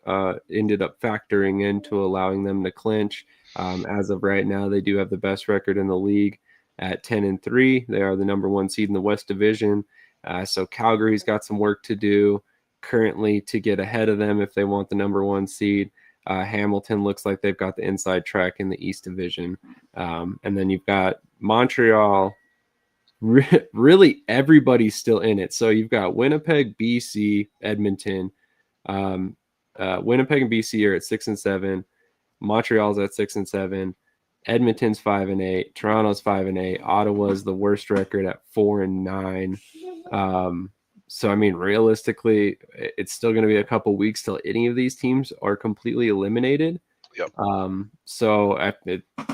ended up factoring into allowing them to clinch. As of right now, they do have the best record in the league at 10-3. They are the number 1 seed in the West Division. So Calgary's got some work to do currently to get ahead of them if they want the number 1 seed. Hamilton looks like they've got the inside track in the East Division. And then you've got Montreal. Really, everybody's still in it. So you've got Winnipeg, BC, Edmonton. Winnipeg and BC are at 6-7. Montreal's at 6-7. Edmonton's 5-8. Toronto's 5-8. Ottawa's the worst record at 4-9. So I mean, realistically, it's still going to be a couple weeks till any of these teams are completely eliminated. Yep. So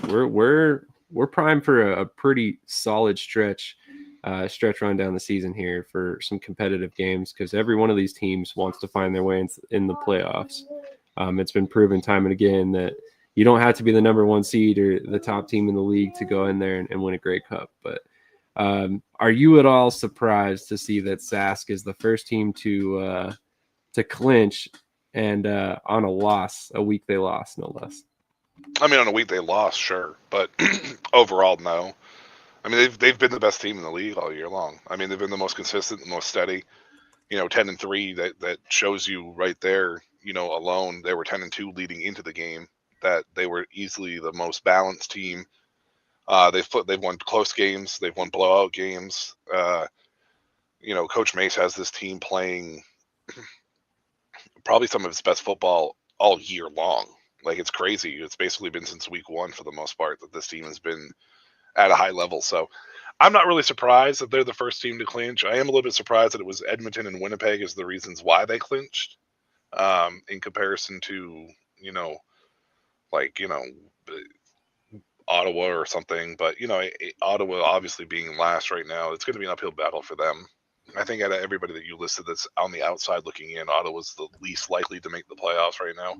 we're primed for a pretty solid stretch run down the season here for some competitive games because every one of these teams wants to find their way in the playoffs. It's been proven time and again that you don't have to be the number 1 seed or the top team in the league to go in there and win a Grey Cup. But are you at all surprised to see that Sask is the first team to clinch and on a week they lost, no less? I mean, on a week they lost, sure, but overall, no. I mean, they've been the best team in the league all year long. I mean, they've been the most consistent, the most steady. 10-3. That shows you right there. Alone they were 10-2 leading into the game. That they were easily the most balanced team. They've won close games. They've won blowout games. Coach Mace has this team playing probably some of its best football all year long. Like, it's crazy. It's basically been since week 1 for the most part that this team has been at a high level. So I'm not really surprised that they're the first team to clinch. I am a little bit surprised that it was Edmonton and Winnipeg as the reasons why they clinched in comparison to, Ottawa or something. But, Ottawa obviously being last right now, it's going to be an uphill battle for them. I think out of everybody that you listed that's on the outside looking in, Ottawa's the least likely to make the playoffs right now.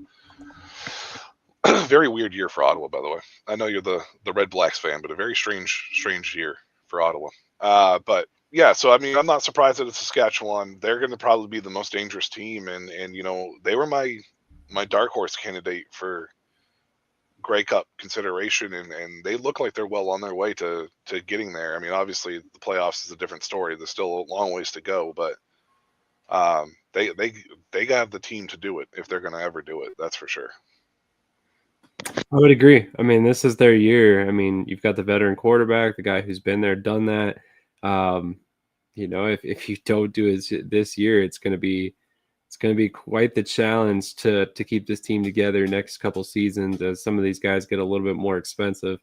Very weird year for Ottawa, by the way. I know you're the Red Blacks fan, but a very strange year for Ottawa. But yeah, so I mean, I'm not surprised that it's Saskatchewan. They're going to probably be the most dangerous team, and they were my dark horse candidate for Grey Cup consideration, and they look like they're well on their way to getting there. I mean, obviously the playoffs is a different story. There's still a long ways to go, but they got the team to do it if they're going to ever do it. That's for sure. I would agree. I mean, this is their year. I mean, you've got the veteran quarterback, the guy who's been there, done that. Um, if you don't do it this year, it's going to be quite the challenge to keep this team together next couple seasons as some of these guys get a little bit more expensive,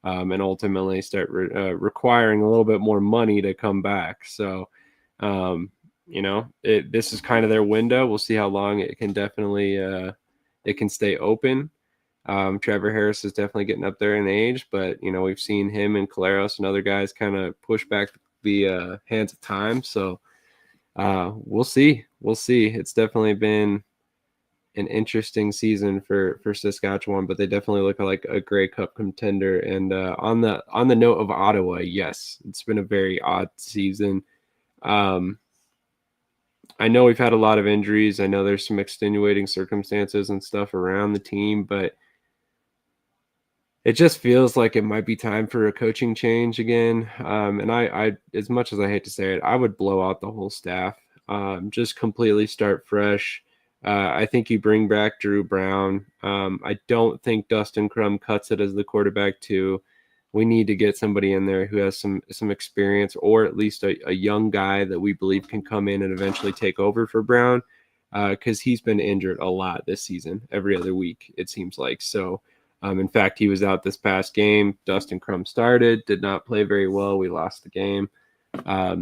and ultimately start requiring a little bit more money to come back. So, this is kind of their window. We'll see how long it can definitely it can stay open. Trevor Harris is definitely getting up there in age, but we've seen him and Caleros and other guys kind of push back the hands of time. So we'll see. We'll see. It's definitely been an interesting season for Saskatchewan, but they definitely look like a Grey Cup contender. And on the note of Ottawa, yes, it's been a very odd season. I know we've had a lot of injuries. I know there's some extenuating circumstances and stuff around the team, but it just feels like it might be time for a coaching change again. And I, as much as I hate to say it, I would blow out the whole staff. Just completely start fresh. I think you bring back Drew Brown. I don't think Dustin Crum cuts it as the quarterback too. We need to get somebody in there who has some experience, or at least a young guy that we believe can come in and eventually take over for Brown, because he's been injured a lot this season, every other week, it seems like. So, in fact, he was out this past game. Dustin Crum started, did not play very well. We lost the game.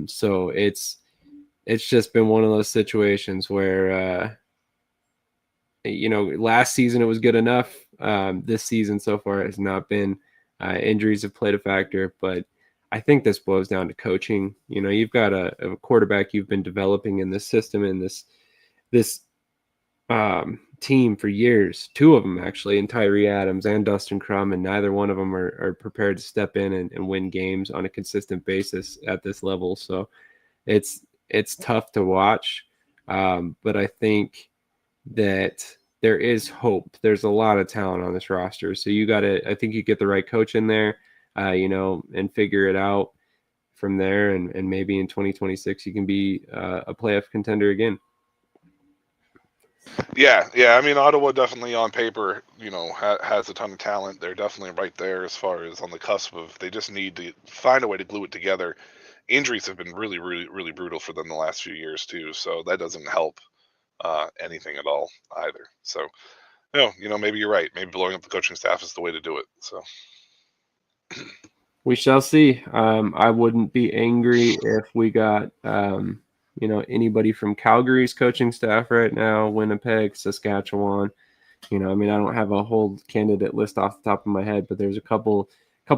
So it's just been one of those situations where, last season it was good enough. This season so far has not been. Injuries have played a factor, but I think this boils down to coaching. You've got a quarterback you've been developing in this system, in this team for years, two of them actually, and Tyree Adams and Dustin Crum, and neither one of them are prepared to step in and win games on a consistent basis at this level. So it's tough to watch, but I think that there is hope. There's a lot of talent on this roster, so I think you get the right coach in there, and figure it out from there, and maybe in 2026 you can be a playoff contender again. Yeah. I mean, Ottawa definitely on paper, has a ton of talent. They're definitely right there as far as on the cusp of. They just need to find a way to glue it together. Injuries have been really, really, really brutal for them the last few years too, so that doesn't help anything at all either. So, maybe you're right. Maybe blowing up the coaching staff is the way to do it. So. We shall see. I wouldn't be angry if we got anybody from Calgary's coaching staff right now, Winnipeg, Saskatchewan. I don't have a whole candidate list off the top of my head, but there's a couple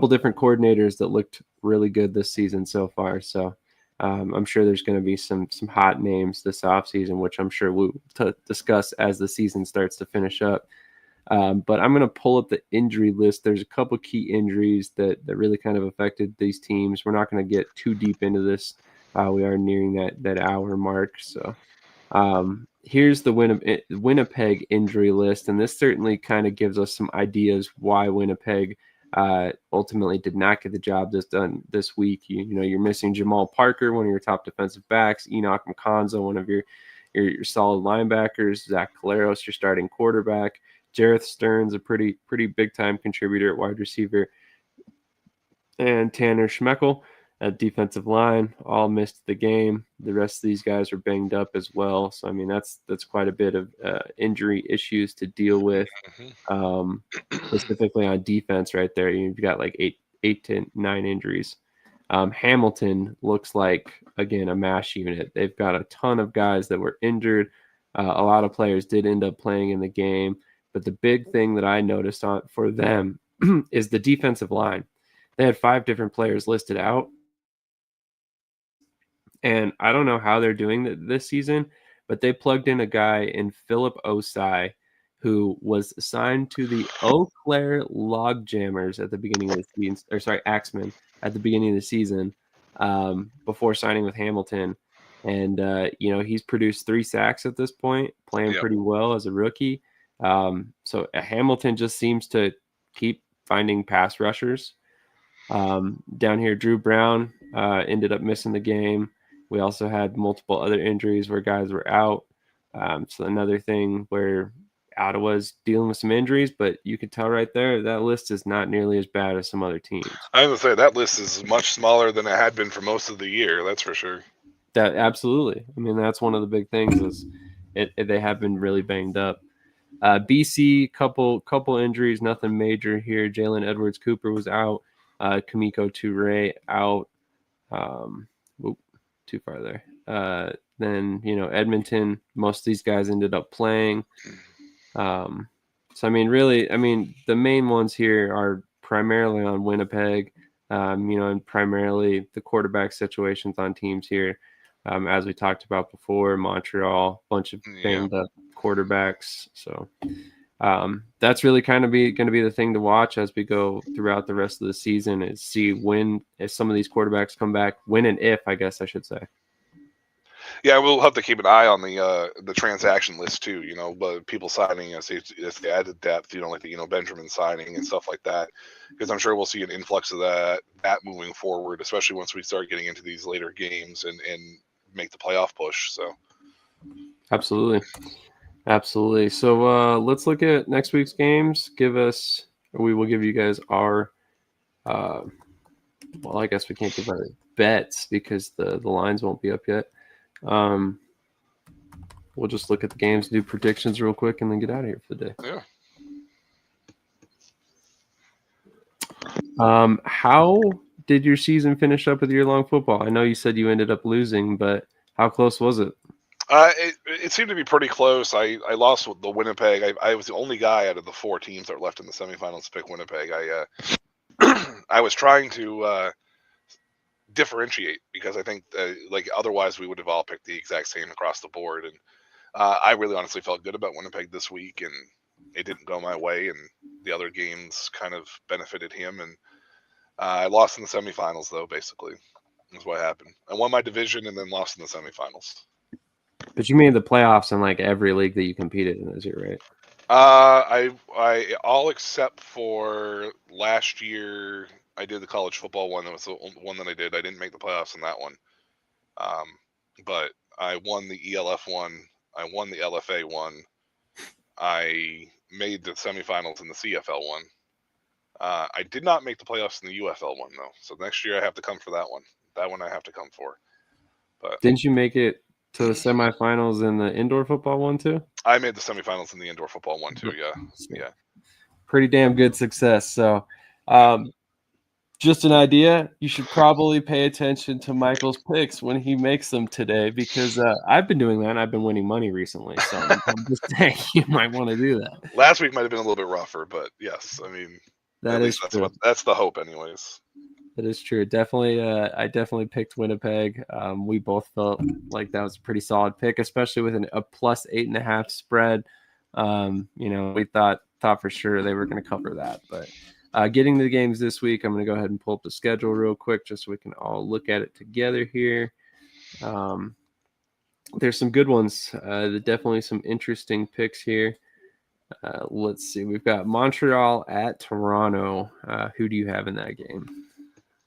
different coordinators that looked really good this season so far. So I'm sure there's going to be some hot names this offseason, which I'm sure we'll discuss as the season starts to finish up. But I'm going to pull up the injury list. There's a couple key injuries that really kind of affected these teams. We're not going to get too deep into this. We are nearing that hour mark. So here's the Winnipeg injury list. And this certainly kind of gives us some ideas why Winnipeg ultimately did not get the job done this week. You're missing Jamal Parker, one of your top defensive backs, Enoch McConzo, one of your solid linebackers, Zach Caleros, your starting quarterback, Jareth Stearns, a pretty big time contributor at wide receiver, and Tanner Schmeckel at defensive line, all missed the game. The rest of these guys are banged up as well. So that's quite a bit of injury issues to deal with, specifically on defense. Right there, you've got like 8 to 9 injuries. Hamilton looks like, again, a mash unit. They've got a ton of guys that were injured. A lot of players did end up playing in the game. But the big thing that I noticed for them is the defensive line. They had 5 different players listed out. And I don't know how they're doing this season, but they plugged in a guy in Philip Osai, who was assigned to the Eau Claire Logjamers at the beginning of the season, Axemen at the beginning of the season, before signing with Hamilton. And, he's produced 3 sacks at this point, playing pretty well as a rookie. So Hamilton just seems to keep finding pass rushers. Down here, Drew Brown ended up missing the game. We also had multiple other injuries where guys were out. So another thing where Ottawa's dealing with some injuries, but you could tell right there that list is not nearly as bad as some other teams. I was going to say that list is much smaller than it had been for most of the year. That's for sure. That absolutely. I mean, that's one of the big things is they have been really banged up. BC, couple injuries, nothing major here. Jalen Edwards Cooper was out. Kamiko Toure out. Too far there. Then Edmonton. Most of these guys ended up playing. So I mean, really, the main ones here are primarily on Winnipeg. And primarily the quarterback situations on teams here. As we talked about before, Montreal, bunch of banged up quarterbacks. So that's really kind of going to be the thing to watch as we go throughout the rest of the season, is see if some of these quarterbacks come back, when and if, I guess I should say. Yeah, we'll have to keep an eye on the transaction list too. But people signing as they added depth. Like the Benjamin signing and stuff like that, because I'm sure we'll see an influx of that moving forward, especially once we start getting into these later games and make the playoff push. So, absolutely. So let's look at next week's games. We will give you guys our. Well, I guess we can't give our bets because the lines won't be up yet. We'll just look at the games, do predictions real quick, and then get out of here for the day. Yeah. How did your season finish up with year-long football? I know you said you ended up losing, but how close was it? It seemed to be pretty close. I lost with the Winnipeg. I was the only guy out of the 4 teams that were left in the semifinals to pick Winnipeg. I was trying to differentiate because I think otherwise we would have all picked the exact same across the board. And I really honestly felt good about Winnipeg this week, and it didn't go my way, and the other games kind of benefited him. And I lost in the semifinals, though, basically. That's what happened. I won my division and then lost in the semifinals. But you made the playoffs in every league that you competed in this year, right? I all except for last year. I did the college football one. That was the one that I did. I didn't make the playoffs in that one. But I won the ELF one. I won the LFA one. I made the semifinals in the CFL one. I did not make the playoffs in the UFL one, though. So next year I have to come for that one. That one I have to come for. But didn't you make it to the semifinals in the indoor football one too? I made the semifinals in the indoor football one too. Yeah. Pretty damn good success. So, just an idea. You should probably pay attention to Michael's picks when he makes them today, because I've been doing that and I've been winning money recently. So I'm just saying you might want to do that. Last week might have been a little bit rougher, but yes, that's the hope, anyways. That is true. Definitely, I definitely picked Winnipeg. We both felt like that was a pretty solid pick, especially with a plus 8.5 spread. We thought for sure they were going to cover that. But getting to the games this week, I'm going to go ahead and pull up the schedule real quick just so we can all look at it together here. There's some good ones. Definitely some interesting picks here. Let's see. We've got Montreal at Toronto. Who do you have in that game?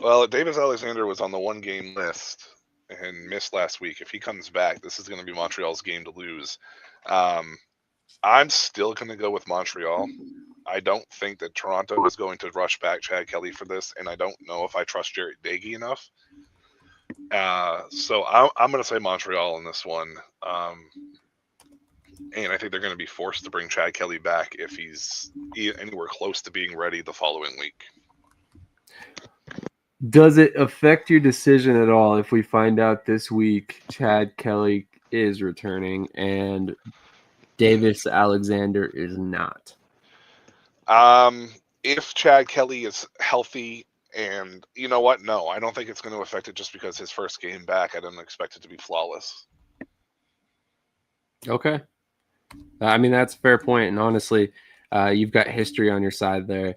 Well, Davis Alexander was on the 1-game list and missed last week. If he comes back, this is going to be Montreal's game to lose. I'm still going to go with Montreal. I don't think that Toronto is going to rush back Chad Kelly for this, and I don't know if I trust Jared Dagey enough. So I'm going to say Montreal in this one. And I think they're going to be forced to bring Chad Kelly back if he's anywhere close to being ready the following week. Does it affect your decision at all if we find out this week Chad Kelly is returning and Davis Alexander is not? If Chad Kelly is healthy, and you know what? No, I don't think it's going to affect it just because his first game back, I don't expect it to be flawless. Okay. That's a fair point. And honestly, you've got history on your side there.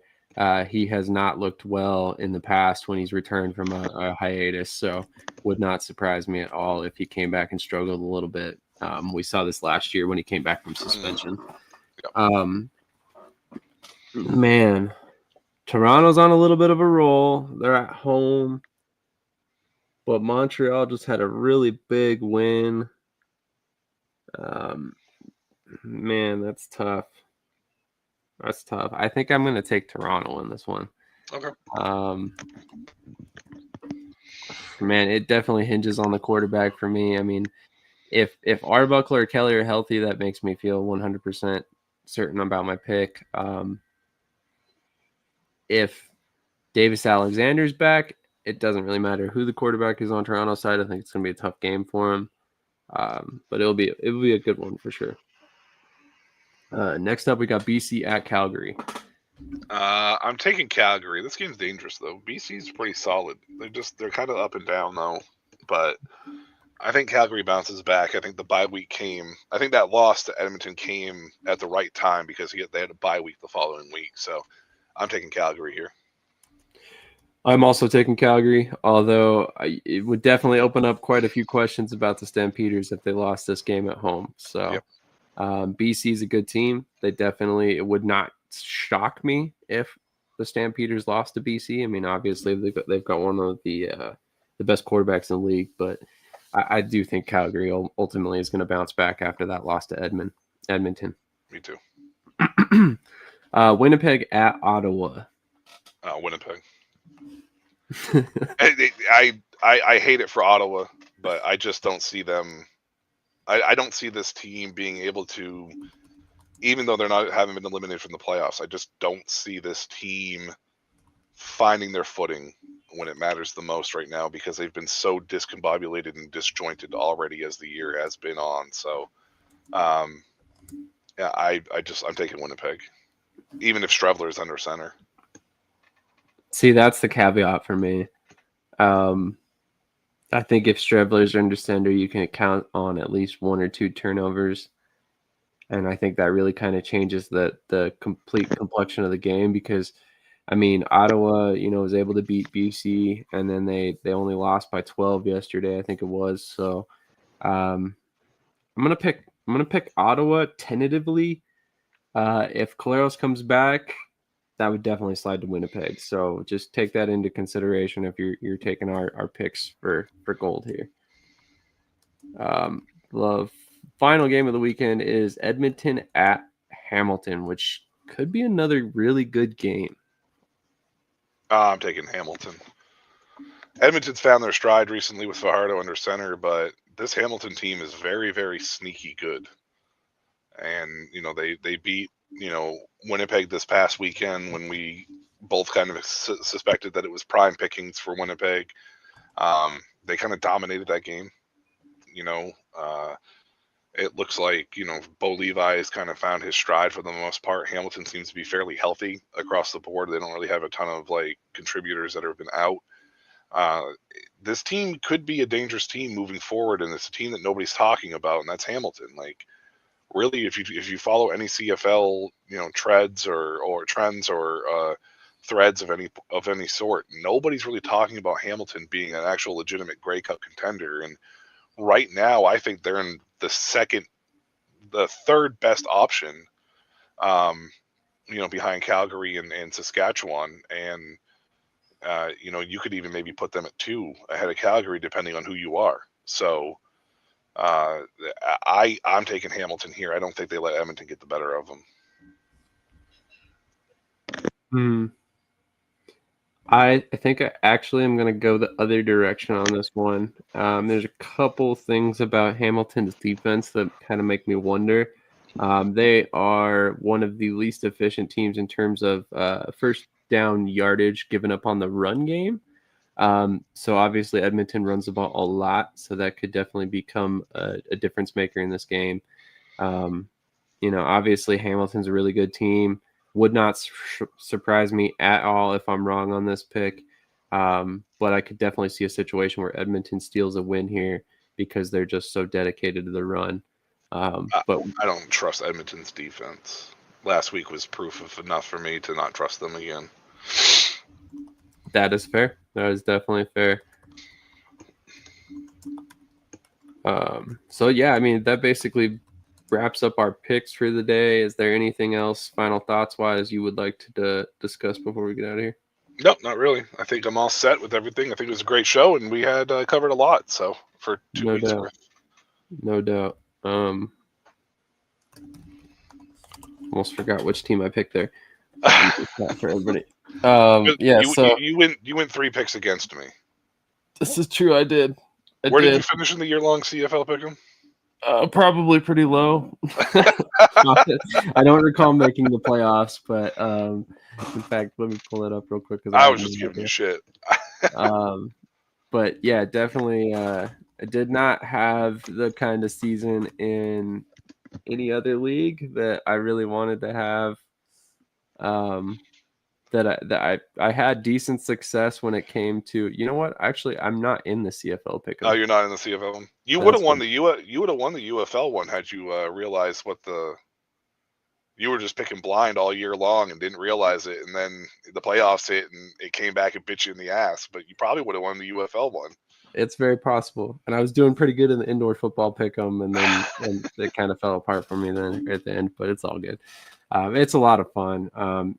He has not looked well in the past when he's returned from a hiatus, so would not surprise me at all if he came back and struggled a little bit. We saw this last year when he came back from suspension. Man, Toronto's on a little bit of a roll. They're at home, but Montreal just had a really big win. Man, that's tough. That's tough. I think I'm going to take Toronto in this one. Okay. Man, it definitely hinges on the quarterback for me. I mean, if Arbuckle or Kelly are healthy, that makes me feel 100% certain about my pick. If Davis Alexander's back, it doesn't really matter who the quarterback is on Toronto's side. I think it's going to be a tough game for him, but it'll be a good one for sure. Next up, we got BC at Calgary. I'm taking Calgary. This game's dangerous though. BC's pretty solid. They're kind of up and down though, but I think Calgary bounces back. I think the bye week came. I think that loss to Edmonton came at the right time because they had a bye week the following week. So I'm taking Calgary here. I'm also taking Calgary, although it would definitely open up quite a few questions about the Stampeders if they lost this game at home. So Yep. BC is a good team. It would not shock me if the Stampeders lost to BC. I mean, obviously they've got one of the best quarterbacks in the league, but I do think Calgary ultimately is going to bounce back after that loss to Edmonton. Me too. Winnipeg at Ottawa. Winnipeg. I hate it for Ottawa, but I just don't see them. I don't see this team being able to, even though haven't been eliminated from the playoffs. I just don't see this team finding their footing when it matters the most right now because they've been so discombobulated and disjointed already as the year has been on. So, I'm taking Winnipeg, even if Strevler is under center. See, that's the caveat for me. I think if Strevler's under center, you can count on at least one or two turnovers. And I think that really kind of changes the complete complexion of the game because, I mean, Ottawa, was able to beat BC, and then they only lost by 12 yesterday, I think it was. So I'm gonna pick Ottawa tentatively. If Caleros comes back, that would definitely slide to Winnipeg. So just take that into consideration if you're taking our picks for gold here. The final game of the weekend is Edmonton at Hamilton, which could be another really good game. I'm taking Hamilton. Edmonton's found their stride recently with Fajardo under center, but this Hamilton team is very, very sneaky good. And, they beat, Winnipeg this past weekend when we both kind of suspected that it was prime pickings for Winnipeg. They kind of dominated that game. It looks like, Bo Levi has kind of found his stride for the most part. Hamilton seems to be fairly healthy across the board. They don't really have a ton of contributors that have been out. This team could be a dangerous team moving forward, and it's a team that nobody's talking about, and that's Hamilton. Really, if you follow any CFL, trends or threads of any sort, nobody's really talking about Hamilton being an actual legitimate Grey Cup contender. And right now, I think they're in the third best option, behind Calgary and Saskatchewan. And, you could even maybe put them at 2 ahead of Calgary, depending on who you are. So I'm taking Hamilton here. I don't think they let Edmonton get the better of them. I think I actually am going to go the other direction on this one. There's a couple things about Hamilton's defense that kind of make me wonder. They are one of the least efficient teams in terms of first down yardage given up on the run game. So obviously Edmonton runs the ball a lot, so that could definitely become a difference maker in this game. Obviously Hamilton's a really good team. Would not surprise me at all if I'm wrong on this pick. But I could definitely see a situation where Edmonton steals a win here because they're just so dedicated to the run. But I don't trust Edmonton's defense. Last week was proof of enough for me to not trust them again. That is fair. That is definitely fair. So yeah, I mean, that basically wraps up our picks for the day. Is there anything else, final thoughts wise, you would like to discuss before we get out of here? Nope, not really. I think I'm all set with everything. I think it was a great show, and we had covered a lot. So for 2 weeks worth. No doubt. almost forgot which team I picked there. For everybody. You went 3 picks against me. This is true. I did. Where did you finish in the year-long CFL pick'em? Probably pretty low. I don't recall making the playoffs, but in fact, let me pull it up real quick. I was just giving you shit. But yeah, definitely. I did not have the kind of season in any other league that I really wanted to have. That I had decent success when it came to, you know what? Actually, I'm not in the CFL pick. Oh, you're not in the CFL one. You would have won the UFL one had you realized what you were just picking blind all year long and didn't realize it, and then the playoffs hit and it came back and bit you in the ass. But you probably would have won the UFL one. It's very possible, and I was doing pretty good in the indoor football pick'em, and then it kind of fell apart for me then at the end. But it's all good. It's a lot of fun.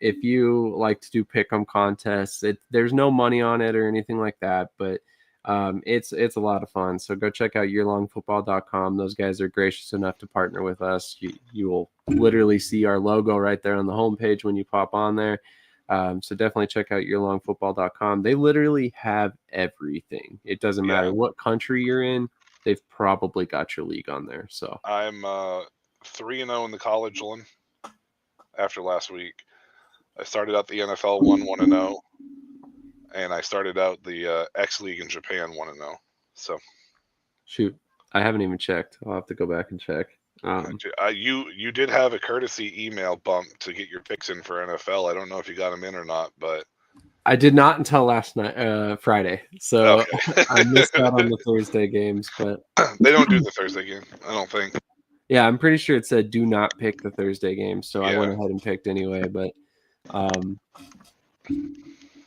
If you like to do pick'em contests, there's no money on it or anything like that, but it's a lot of fun. So go check out yearlongfootball.com. Those guys are gracious enough to partner with us. You will literally see our logo right there on the homepage when you pop on there. So definitely check out yearlongfootball.com. They literally have everything. It doesn't matter what country you're in. They've probably got your league on there. So I'm 3-0 in the college one. After last week, I started out the NFL 1-0, and I started out the X League in Japan 1-0. So, shoot, I haven't even checked. I'll have to go back and check. You did have a courtesy email bump to get your picks in for NFL. I don't know if you got them in or not, but I did not until last night, Friday. So okay. I missed out on the Thursday games, but they don't do the Thursday game, I don't think. Yeah, I'm pretty sure it said do not pick the Thursday game, so I went ahead and picked anyway. But,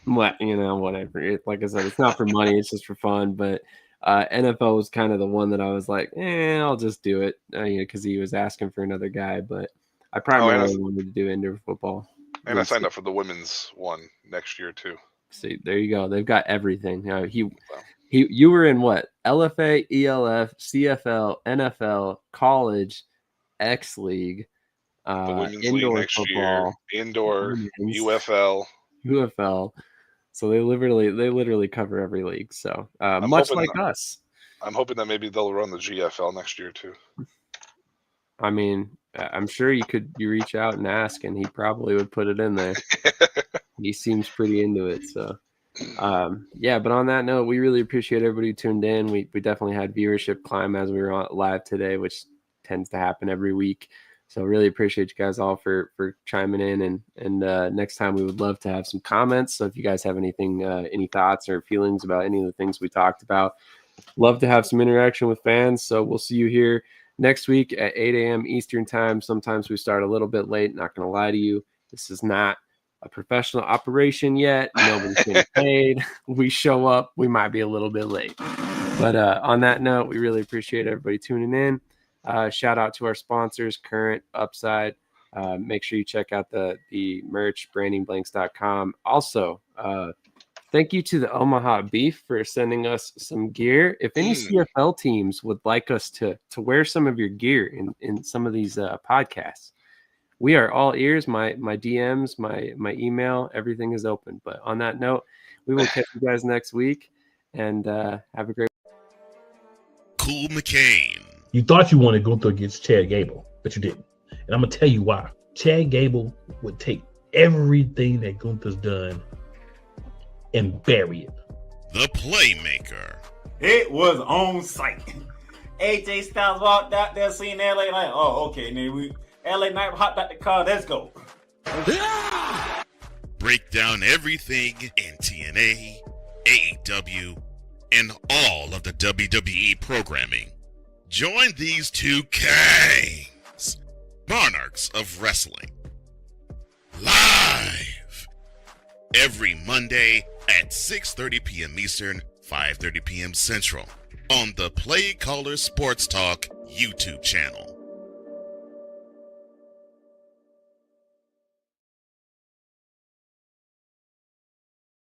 whatever. Like I said, it's not for money; it's just for fun. But NFL was kind of the one that I was like, I'll just do it, because he was asking for another guy. But I primarily wanted to do indoor football. And I signed up for the women's one next year too. See, there you go. They've got everything. You were in what? LFA, ELF, CFL, NFL, college, X League, the women's indoor league next football, year, indoor, UFL. So they literally cover every league. So much like us. I'm hoping that maybe they'll run the GFL next year too. I mean, I'm sure you reach out and ask, and he probably would put it in there. He seems pretty into it. So. But on that note, we really appreciate everybody who tuned in. We definitely had viewership climb as we were on live today, which tends to happen every week. So really appreciate you guys all for chiming in, and next time we would love to have some comments. So if you guys have anything, any thoughts or feelings about any of the things we talked about, love to have some interaction with fans. So we'll see you here next week at 8 a.m. Eastern time. Sometimes we start a little bit late, not going to lie to you. This is not a professional operation yet. Nobody's getting paid. We show up, we might be a little bit late. But on that note, we really appreciate everybody tuning in. Shout out to our sponsors, Current, Upside. Make sure you check out the merch, brandingblanks.com. Also, thank you to the Omaha Beef for sending us some gear. If any CFL teams would like us to wear some of your gear in some of these podcasts, we are all ears. My DMs, my email, everything is open. But on that note, we will catch you guys next week, and have a great. Cool McCain. You thought you wanted Gunther against Chad Gable, but you didn't. And I'm gonna tell you why. Chad Gable would take everything that Gunther's done and bury it. The Playmaker. It was on site. AJ Styles walked out there, seen LA like, oh, okay, then LA Knight hopped out the car, let's go. Break down everything in TNA, AEW, and all of the WWE programming. Join these two kings, monarchs of wrestling, live every Monday at 6:30 p.m. Eastern, 5:30 p.m. Central on the Play Caller Sports Talk YouTube channel.